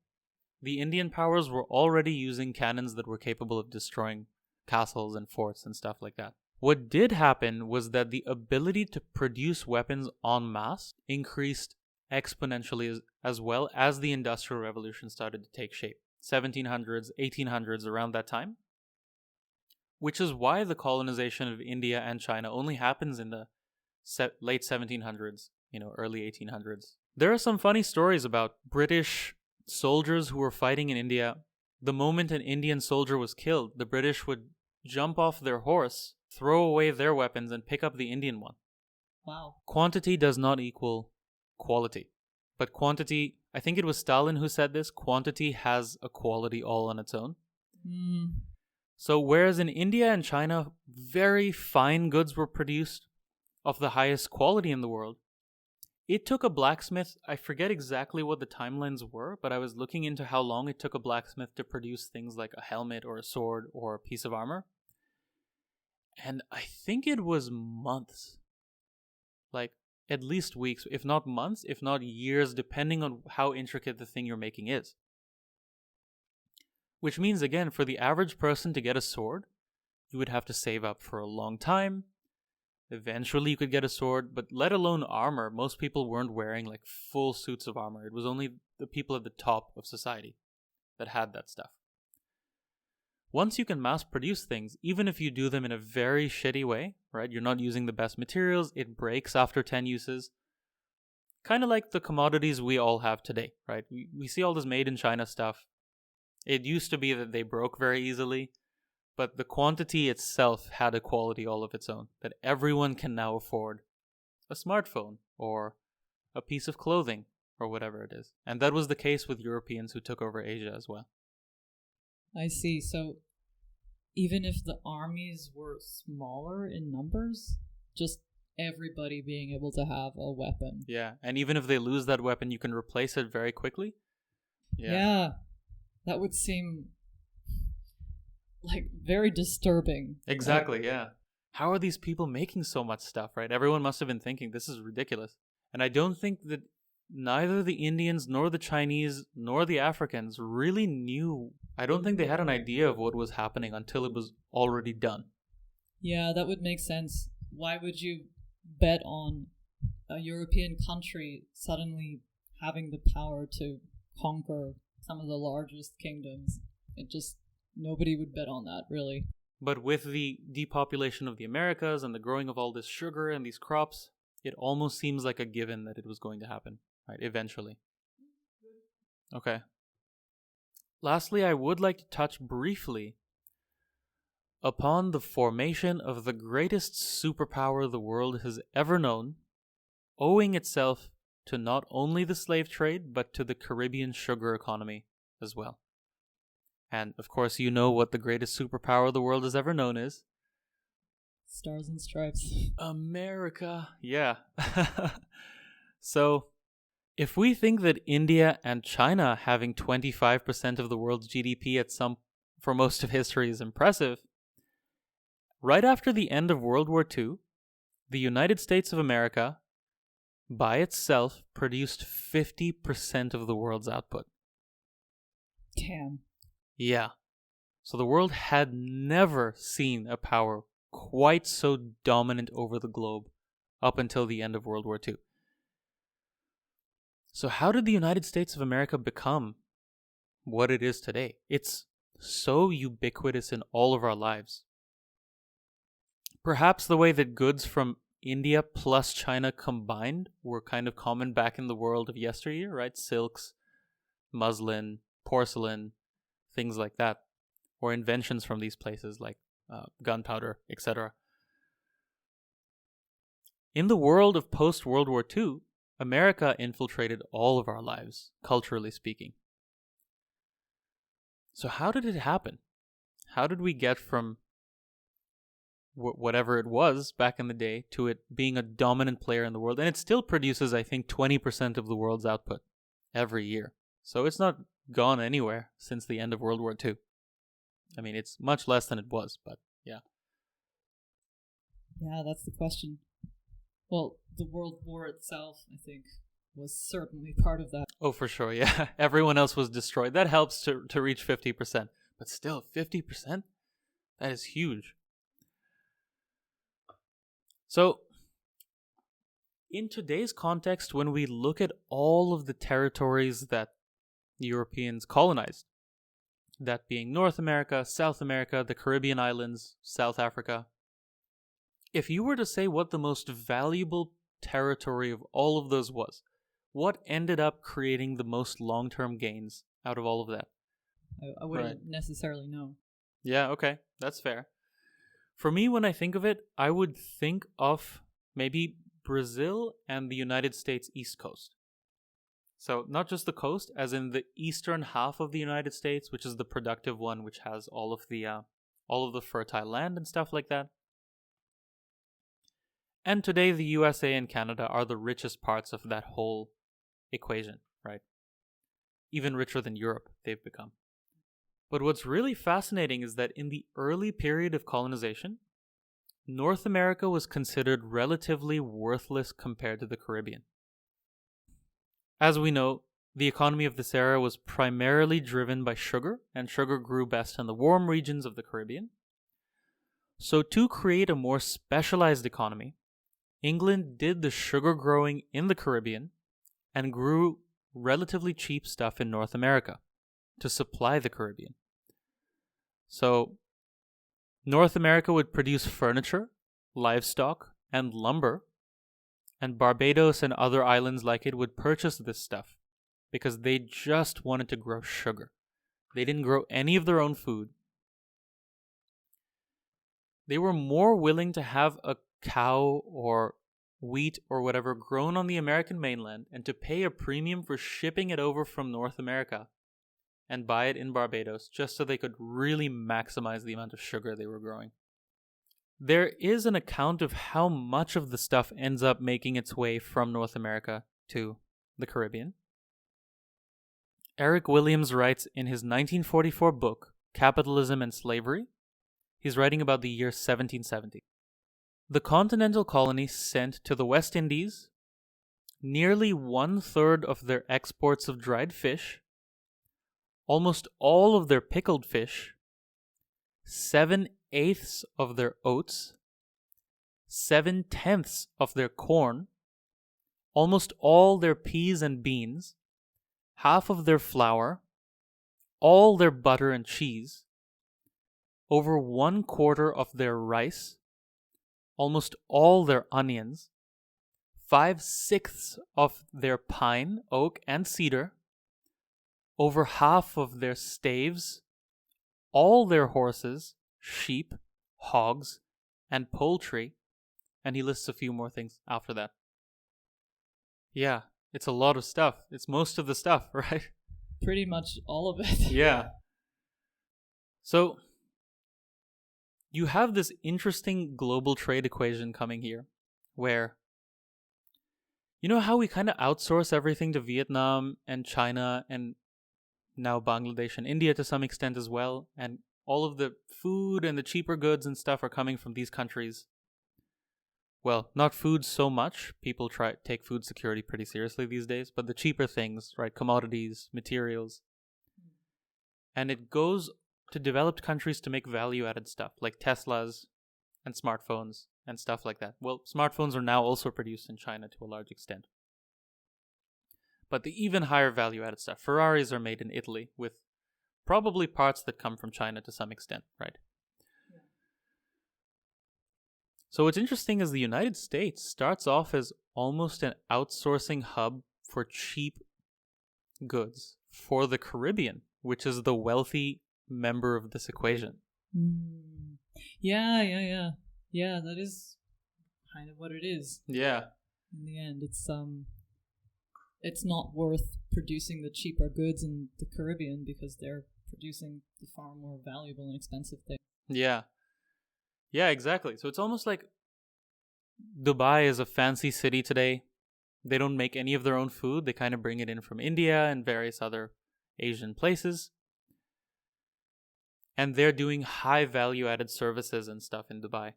the Indian powers were already using cannons that were capable of destroying castles and forts and stuff like that. What did happen was that the ability to produce weapons en masse increased exponentially as well as the Industrial Revolution started to take shape. 1700s, 1800s, around that time. Which is why the colonization of India and China only happens in the late 1700s, early 1800s. There are some funny stories about British soldiers who were fighting in India. The moment an Indian soldier was killed, the British would jump off their horse, throw away their weapons, and pick up the Indian one. Wow. Quantity does not equal quality. But quantity, I think it was Stalin who said this, quantity has a quality all on its own. So whereas in India and China, very fine goods were produced of the highest quality in the world, it took a blacksmith, I forget exactly what the timelines were, but I was looking into how long it took a blacksmith to produce things like a helmet or a sword or a piece of armor. And I think it was months. Like, at least weeks, if not months, if not years, depending on how intricate the thing you're making is. Which means, again, for the average person to get a sword, you would have to save up for a long time. Eventually you could get a sword, but let alone armor, most people weren't wearing like full suits of armor. It was only the people at the top of society that had that stuff. Once you can mass produce things, even if you do them in a very shitty way, right? You're not using the best materials, it breaks after 10 uses. Kind of like the commodities we all have today, right? We see all this made in China stuff. It used to be that they broke very easily, but the quantity itself had a quality all of its own, that everyone can now afford a smartphone or a piece of clothing or whatever it is. And that was the case with Europeans who took over Asia as well. I see. So even if the armies were smaller in numbers, just everybody being able to have a weapon. Yeah, and even if they lose that weapon, you can replace it very quickly. Yeah. That would seem like very disturbing. Exactly, yeah. How are these people making so much stuff, right? Everyone must have been thinking, this is ridiculous. And I don't think that neither the Indians nor the Chinese nor the Africans really knew. I don't think they had an idea of what was happening until it was already done. Yeah, that would make sense. Why would you bet on a European country suddenly having the power to conquer some of the largest kingdoms? Nobody would bet on that, really. But with the depopulation of the Americas and the growing of all this sugar and these crops, it almost seems like a given that it was going to happen, right? Eventually. Okay. Lastly, I would like to touch briefly upon the formation of the greatest superpower the world has ever known, owing itself to not only the slave trade, but to the Caribbean sugar economy as well. And, of course, you know what the greatest superpower the world has ever known is. Stars and Stripes. America. Yeah. So, if we think that India and China having 25% of the world's GDP at some for most of history is impressive, right after the end of World War II, the United States of America, by itself, produced 50% of the world's output. Damn. Yeah. So the world had never seen a power quite so dominant over the globe up until the end of World War II. So how did the United States of America become what it is today? It's so ubiquitous in all of our lives. Perhaps the way that goods from India plus China combined were kind of common back in the world of yesteryear, right? Silks, muslin, porcelain, things like that. Or inventions from these places like gunpowder, etc. In the world of post-World War II, America infiltrated all of our lives, culturally speaking. So how did it happen? How did we get from whatever it was back in the day to it being a dominant player in the world? And it still produces, I think, 20% of the world's output every year. So it's not gone anywhere since the end of World War II. I mean, it's much less than it was, but yeah. Yeah, that's the question. Well, the World War itself, I think, was certainly part of that. Oh, for sure, yeah. Everyone else was destroyed. That helps to reach 50%. But still, 50%? That is huge. So, in today's context, when we look at all of the territories that Europeans colonized, that being North America, South America, the Caribbean islands, South Africa, if you were to say what the most valuable territory of all of those was, what ended up creating the most long-term gains out of all of that? I wouldn't necessarily know. Yeah, okay, that's fair. For me, when I think of it, I would think of maybe Brazil and the United States East Coast. So not just the coast, as in the eastern half of the United States, which is the productive one, which has all of the fertile land and stuff like that. And today, the USA and Canada are the richest parts of that whole equation, right? Even richer than Europe, they've become. But what's really fascinating is that in the early period of colonization, North America was considered relatively worthless compared to the Caribbean. As we know, the economy of this era was primarily driven by sugar, and sugar grew best in the warm regions of the Caribbean. So to create a more specialized economy, England did the sugar growing in the Caribbean and grew relatively cheap stuff in North America to supply the Caribbean. So North America would produce furniture, livestock, and lumber, and Barbados and other islands like it would purchase this stuff because they just wanted to grow sugar. They didn't grow any of their own food. They were more willing to have a cow or wheat or whatever grown on the American mainland and to pay a premium for shipping it over from North America and buy it in Barbados just so they could really maximize the amount of sugar they were growing. There is an account of how much of the stuff ends up making its way from North America to the Caribbean. Eric Williams writes in his 1944 book, Capitalism and Slavery, he's writing about the year 1770. The continental colony sent to the West Indies nearly 1/3 of their exports of dried fish, almost all of their pickled fish, 7/8 of their oats, 7/10 of their corn, almost all their peas and beans, half of their flour, all their butter and cheese, over 1/4 of their rice, almost all their onions, 5/6 of their pine, oak, and cedar, over half of their staves, all their horses, sheep, hogs, and poultry, and he lists a few more things after that. Yeah, it's a lot of stuff. It's most of the stuff, right? Pretty much all of it. Yeah. So, you have this interesting global trade equation coming here, where, you know how we kind of outsource everything to Vietnam and China and now Bangladesh and India to some extent as well, and all of the food and the cheaper goods and stuff are coming from these countries. Well, not food so much. People take food security pretty seriously these days, but the cheaper things, right? Commodities, materials. And it goes to developed countries to make value-added stuff, like Teslas and smartphones and stuff like that. Well, smartphones are now also produced in China to a large extent. But the even higher value-added stuff, Ferraris are made in Italy with probably parts that come from China to some extent, right? Yeah. So what's interesting is the United States starts off as almost an outsourcing hub for cheap goods for the Caribbean, which is the wealthy member of this equation. Yeah, that is kind of what it is. Yeah. In the end, it's not worth producing the cheaper goods in the Caribbean because they're producing the far more valuable and expensive things. Yeah, exactly. So it's almost like Dubai is a fancy city today. They don't make any of their own food. They kind of bring it in from India and various other Asian places. And they're doing high value-added services and stuff in Dubai.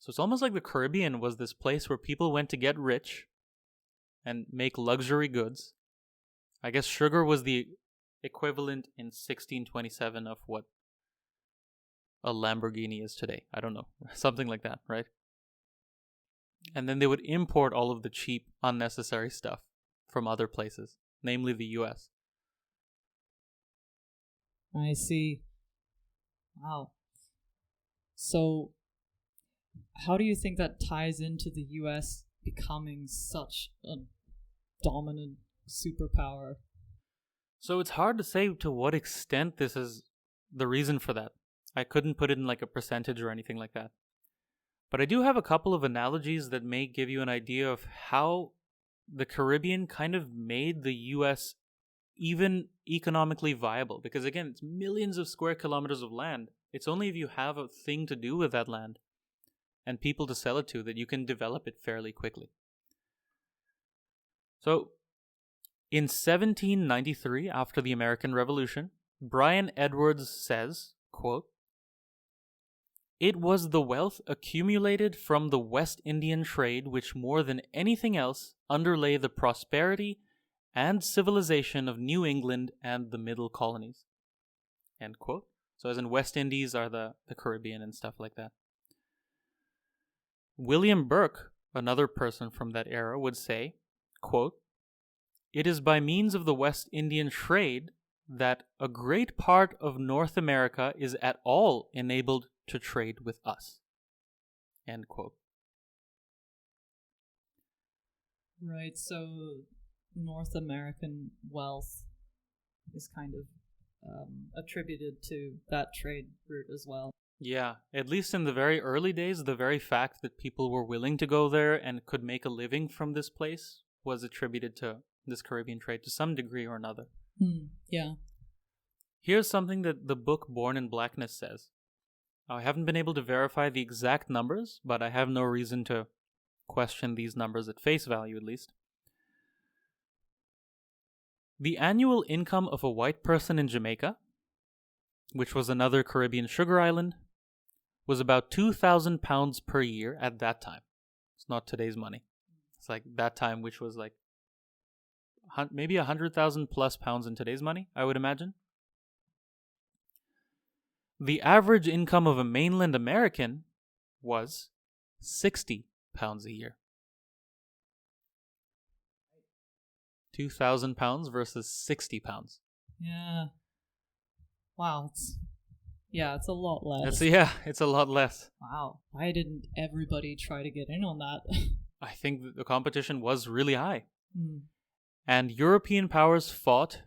So it's almost like the Caribbean was this place where people went to get rich and make luxury goods. I guess sugar was the equivalent in 1627 of what a Lamborghini is today. I don't know. Something like that, right? And then they would import all of the cheap, unnecessary stuff from other places, namely the US. I see. Wow. So, how do you think that ties into the US becoming such a dominant superpower? So it's hard to say to what extent this is the reason for that. I couldn't put it in like a percentage or anything like that. But I do have a couple of analogies that may give you an idea of how the Caribbean kind of made the US even economically viable. Because again, it's millions of square kilometers of land. It's only if you have a thing to do with that land and people to sell it to that you can develop it fairly quickly. So, in 1793, after the American Revolution, Bryan Edwards says, quote, "It was the wealth accumulated from the West Indian trade which more than anything else underlay the prosperity and civilization of New England and the Middle Colonies." End quote. So as in West Indies are the Caribbean and stuff like that. William Burke, another person from that era, would say, quote, "It is by means of the West Indian trade that a great part of North America is at all enabled to trade with us." End quote. Right, so North American wealth is kind of attributed to that trade route as well. Yeah, at least in the very early days, the very fact that people were willing to go there and could make a living from this place was attributed to this Caribbean trade to some degree or another. Yeah. Here's something that the book Born in Blackness says. I haven't been able to verify the exact numbers, but I have no reason to question these numbers at face value, at least. The annual income of a white person in Jamaica, which was another Caribbean sugar island, was about £2,000 per year at that time. It's not today's money. It's like that time, which was like maybe 100,000 plus pounds in today's money, I would imagine. The average income of a mainland American was £60 a year. £2,000 versus £60. Yeah. Wow. It's a lot less. It's a lot less. Wow. Why didn't everybody try to get in on that? I think the competition was really high. And European powers fought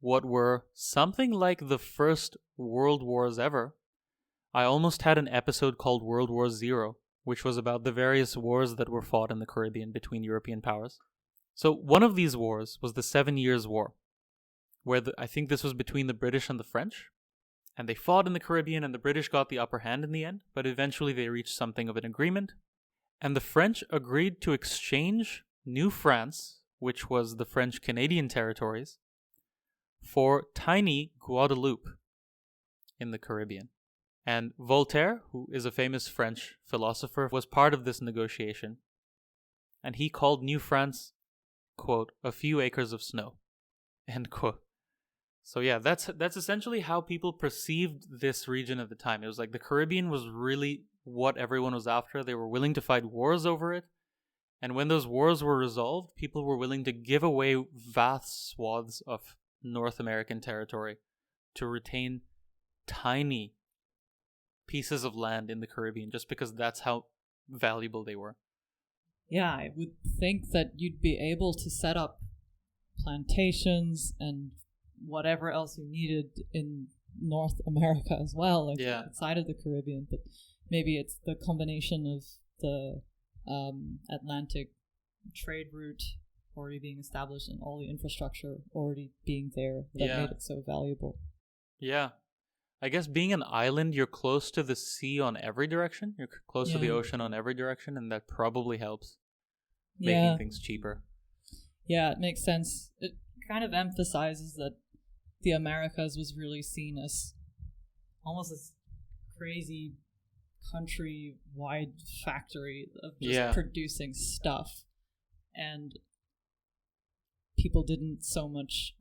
what were something like the first world wars ever. I almost had an episode called World War Zero, which was about the various wars that were fought in the Caribbean between European powers. So one of these wars was the 7 Years' War, where I think this was between the British and the French. And they fought in the Caribbean, and the British got the upper hand in the end, but eventually they reached something of an agreement. And the French agreed to exchange New France, which was the French-Canadian territories, for tiny Guadeloupe, in the Caribbean. And Voltaire, who is a famous French philosopher, was part of this negotiation. And he called New France, quote, a few acres of snow, end quote. So yeah, that's essentially how people perceived this region at the time. It was like the Caribbean was really what everyone was after. They were willing to fight wars over it. And when those wars were resolved, people were willing to give away vast swaths of North American territory to retain tiny pieces of land in the Caribbean, just because that's how valuable they were. Yeah, I would think that you'd be able to set up plantations and whatever else you needed in North America as well, like outside of the Caribbean. But maybe it's the combination of the Atlantic trade route already being established and all the infrastructure already being there that made it so valuable. Yeah. I guess being an island, you're close to the sea on every direction. You're close to the ocean on every direction, and that probably helps making things cheaper. Yeah, it makes sense. It kind of emphasizes that the Americas was really seen as almost this crazy country-wide factory of just producing stuff. And people didn't so much,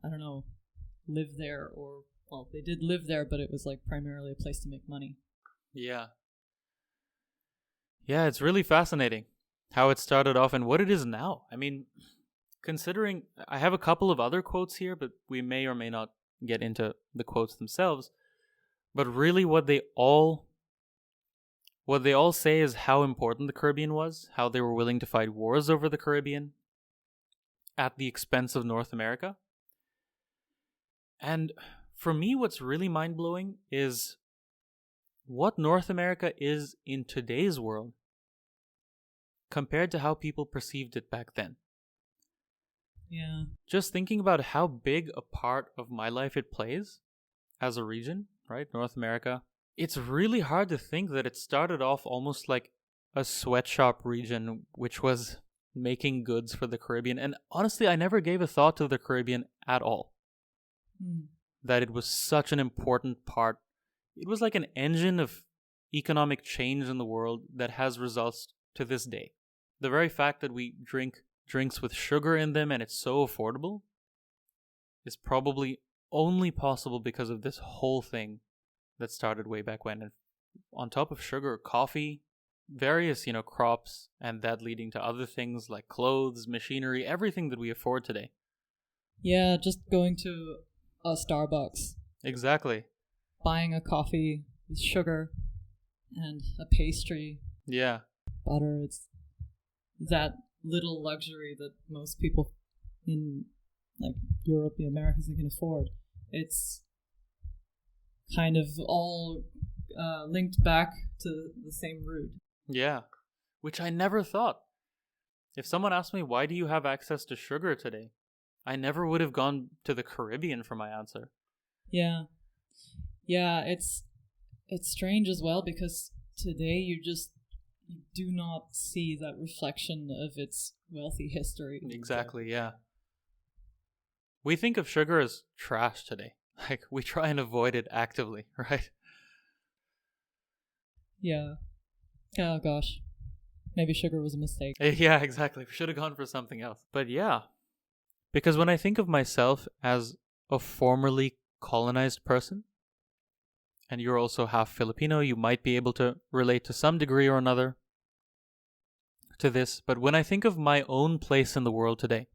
live there or... Well, they did live there, but it was like primarily a place to make money. Yeah. Yeah, it's really fascinating how it started off and what it is now. I mean, considering I have a couple of other quotes here, but we may or may not get into the quotes themselves. But really what they all say is how important the Caribbean was, how they were willing to fight wars over the Caribbean at the expense of North America. And for me, what's really mind-blowing is what North America is in today's world compared to how people perceived it back then. Yeah. Just thinking about how big a part of my life it plays as a region, right? North America. It's really hard to think that it started off almost like a sweatshop region, which was making goods for the Caribbean. And honestly, I never gave a thought to the Caribbean at all. That it was such an important part. It was like an engine of economic change in the world that has results to this day. The very fact that we drink drinks with sugar in them and it's so affordable is probably only possible because of this whole thing that started way back when. And on top of sugar, coffee, various, crops, and that leading to other things like clothes, machinery, everything that we afford today. Yeah, just going to a Starbucks. Exactly. Buying a coffee with sugar and a pastry. Yeah. Butter. It's that little luxury that most people in like Europe, the Americas, they can afford. It's kind of all linked back to the same root. Yeah. Which I never thought. If someone asked me, why do you have access to sugar today? I never would have gone to the Caribbean for my answer. Yeah. Yeah, it's strange as well because today you do not see that reflection of its wealthy history. Exactly, yeah. We think of sugar as trash today. Like, we try and avoid it actively, right? Yeah. Oh, gosh. Maybe sugar was a mistake. Yeah, exactly. We should have gone for something else. But yeah. Because when I think of myself as a formerly colonized person, and you're also half Filipino, you might be able to relate to some degree or another to this. But when I think of my own place in the world today,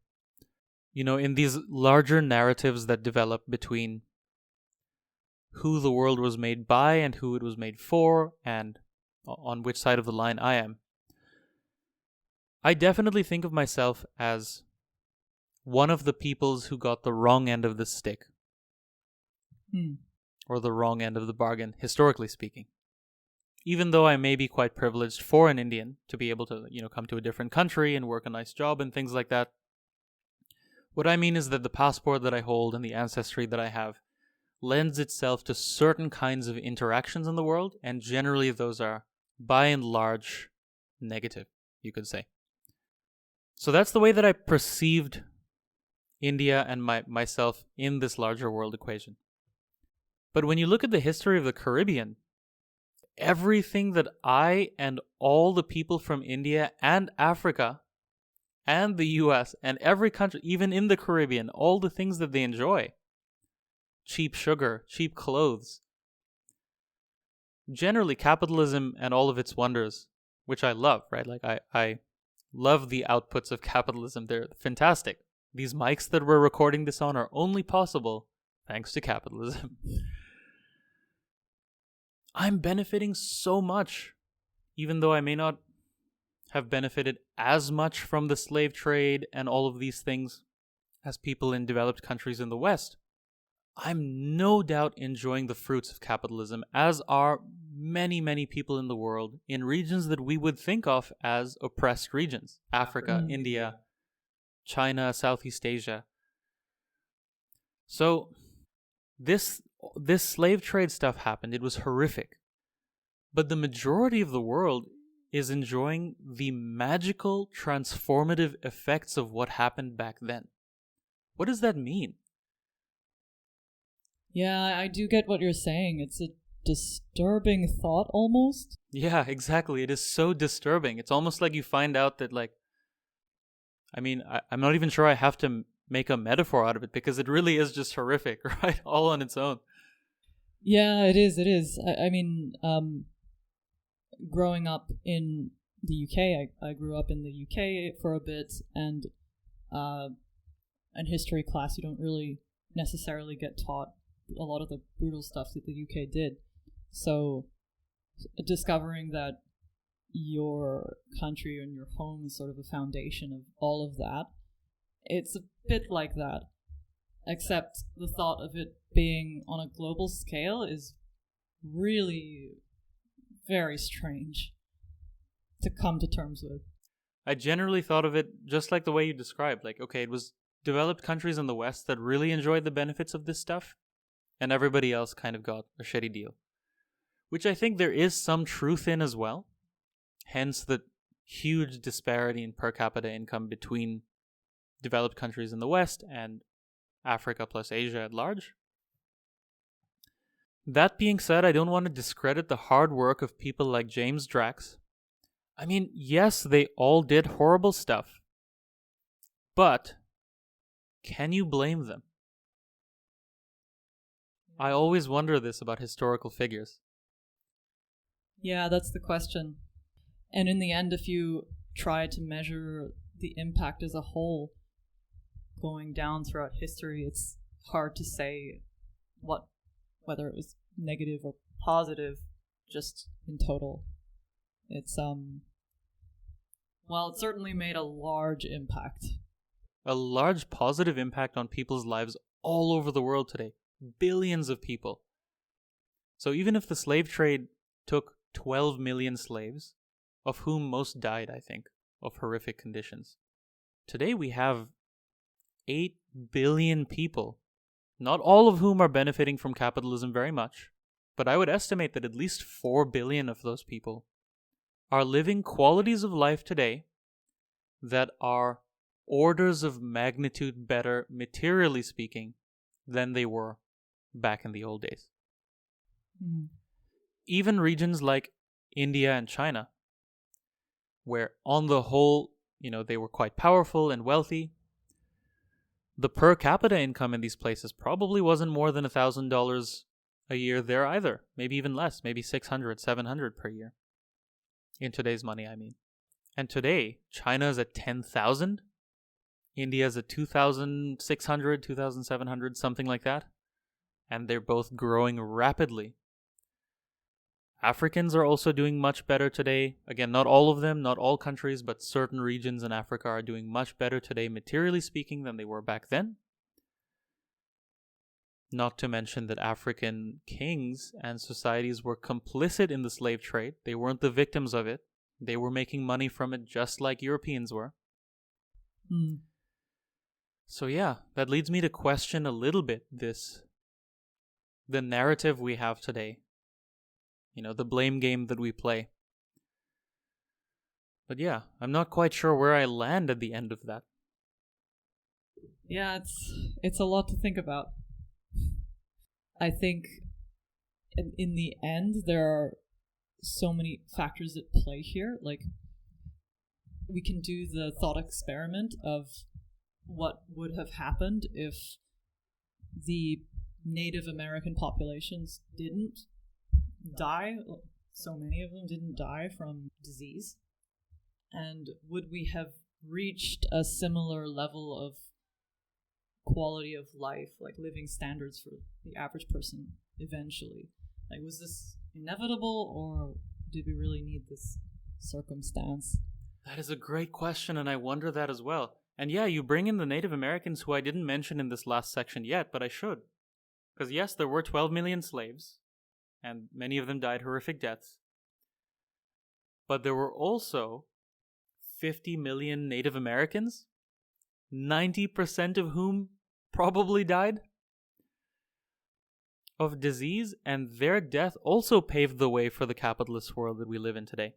in these larger narratives that develop between who the world was made by and who it was made for, and on which side of the line I am, I definitely think of myself as one of the peoples who got the wrong end of the stick. Or the wrong end of the bargain, historically speaking. Even though I may be quite privileged for an Indian to be able to, come to a different country and work a nice job and things like that, what I mean is that the passport that I hold and the ancestry that I have lends itself to certain kinds of interactions in the world, and generally those are, by and large, negative, you could say. So that's the way that I perceived India and myself in this larger world equation. But when you look at the history of the Caribbean, everything that I and all the people from India and Africa and the US and every country, even in the Caribbean, all the things that they enjoy, cheap sugar, cheap clothes, generally capitalism and all of its wonders, which I love, right? Like I love the outputs of capitalism. They're fantastic. These mics that we're recording this on are only possible thanks to capitalism. I'm benefiting so much, even though I may not have benefited as much from the slave trade and all of these things as people in developed countries in the West. I'm no doubt enjoying the fruits of capitalism, as are many, many people in the world in regions that we would think of as oppressed regions. Africa, India, China, Southeast Asia. So this slave trade stuff happened. It was horrific. But the majority of the world is enjoying the magical, transformative effects of what happened back then. What does that mean? Yeah, I do get what you're saying. It's a disturbing thought almost. Yeah, exactly. It is so disturbing. It's almost like you find out that, like, I'm not even sure I have to make a metaphor out of it, because it really is just horrific, right? All on its own. Yeah, it is. It is. Growing up in the UK, I grew up in the UK for a bit, and in history class, you don't really necessarily get taught a lot of the brutal stuff that the UK did. So discovering that your country and your home is sort of a foundation of all of that, it's a bit like that, except the thought of it being on a global scale is really very strange to come to terms with. I generally thought of it just like the way you described. Like, okay, it was developed countries in the West that really enjoyed the benefits of this stuff, and everybody else kind of got a shitty deal. Which I think there is some truth in as well. Hence the huge disparity in per capita income between developed countries in the West and Africa plus Asia at large. That being said, I don't want to discredit the hard work of people like James Drax. I mean, yes, they all did horrible stuff. But can you blame them? I always wonder this about historical figures. Yeah, that's the question. And in the end, if you try to measure the impact as a whole going down throughout history, it's hard to say whether it was negative or positive just in total. It's it certainly made a large impact. A large positive impact on people's lives all over the world today. Billions of people. So even if the slave trade took 12 million slaves, of whom most died, I think, of horrific conditions, today we have 8 billion people, not all of whom are benefiting from capitalism very much, but I would estimate that at least 4 billion of those people are living qualities of life today that are orders of magnitude better, materially speaking, than they were back in the old days. Even regions like India and China, where on the whole, they were quite powerful and wealthy, the per capita income in these places probably wasn't more than $1,000 a year there either. Maybe even less, maybe 600, 700 per year. In today's money, I mean. And today, China is at 10,000. India is at 2,600, 2,700, something like that. And they're both growing rapidly. Africans are also doing much better today. Again, not all of them, not all countries, but certain regions in Africa are doing much better today, materially speaking, than they were back then. Not to mention that African kings and societies were complicit in the slave trade. They weren't the victims of it. They were making money from it just like Europeans were. So yeah, that leads me to question a little bit the narrative we have today. The blame game that we play. But yeah, I'm not quite sure where I land at the end of that. Yeah, it's a lot to think about. I think in the end, there are so many factors at play here. Like, we can do the thought experiment of what would have happened if the Native American populations didn't die. So many of them didn't die from disease. And would we have reached a similar level of quality of life, like living standards for the average person eventually? Like, was this inevitable, or did we really need this circumstance? That is a great question, and I wonder that as well. And yeah, you bring in the Native Americans, who I didn't mention in this last section yet, but I should. Because yes, there were 12 million slaves, and many of them died horrific deaths. But there were also 50 million Native Americans, 90% of whom probably died of disease, and their death also paved the way for the capitalist world that we live in today.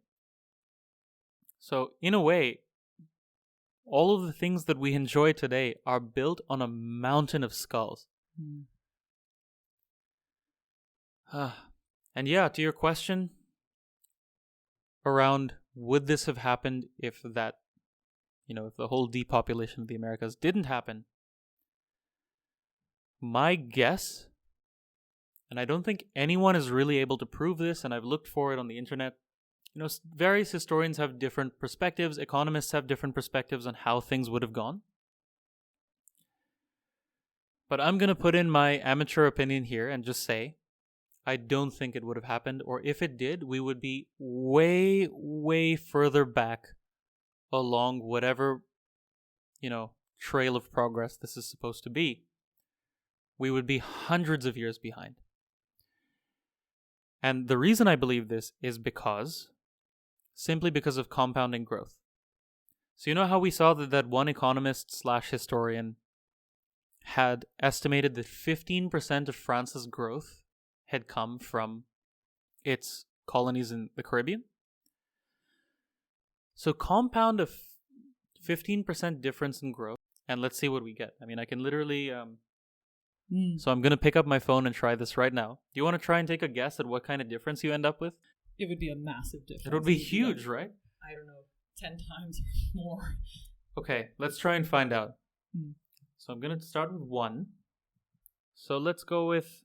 So, in a way, all of the things that we enjoy today are built on a mountain of skulls. And yeah, to your question around would this have happened if that, if the whole depopulation of the Americas didn't happen, my guess, and I don't think anyone is really able to prove this, and I've looked for it on the internet, various historians have different perspectives, economists have different perspectives on how things would have gone. But I'm going to put in my amateur opinion here and just say, I don't think it would have happened, or if it did, we would be way, way further back along whatever, trail of progress this is supposed to be. We would be hundreds of years behind. And the reason I believe this is simply because of compounding growth. So you know how we saw that one economist/historian had estimated that 15% of France's growth had come from its colonies in the Caribbean? So compound a 15% difference in growth, and let's see what we get. I mean, I can literally... So I'm going to pick up my phone and try this right now. Do you want to try and take a guess at what kind of difference you end up with? It would be a massive difference. It would be huge, right? I don't know, 10 times more. Okay, let's try and find out. So I'm going to start with 1. So let's go with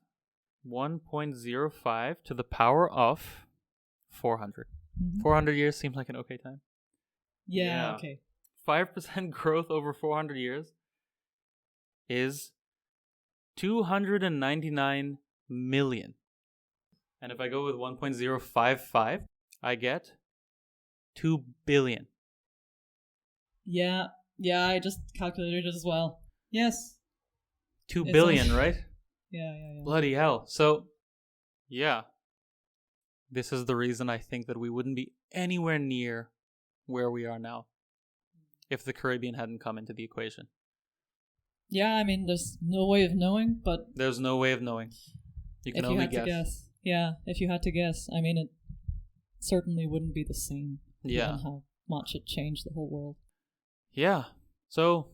1.05 to the power of 400. 400 years seems like an okay time. Yeah. Okay. 5% growth over 400 years is 299 million. And if I go with 1.055, I get 2 billion. Yeah, I just calculated it as well. Yes. 2 billion, right? Yeah. Bloody hell. So, yeah. This is the reason I think that we wouldn't be anywhere near where we are now if the Caribbean hadn't come into the equation. Yeah, I mean, there's no way of knowing, but... There's no way of knowing. You can only guess. Yeah, if you had to guess. I mean, it certainly wouldn't be the same. Yeah. Given how much it changed the whole world. Yeah. So,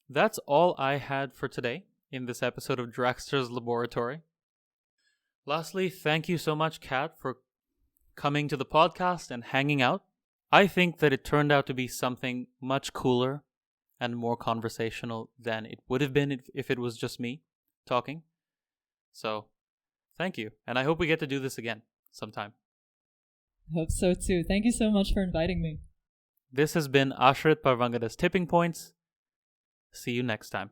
that's all I had for today in this episode of Draxter's Laboratory. Lastly, thank you so much, Kat, for coming to the podcast and hanging out. I think that it turned out to be something much cooler and more conversational than it would have been if it was just me talking. So, thank you. And I hope we get to do this again sometime. I hope so too. Thank you so much for inviting me. This has been Ashrit Parvangada's Tipping Points. See you next time.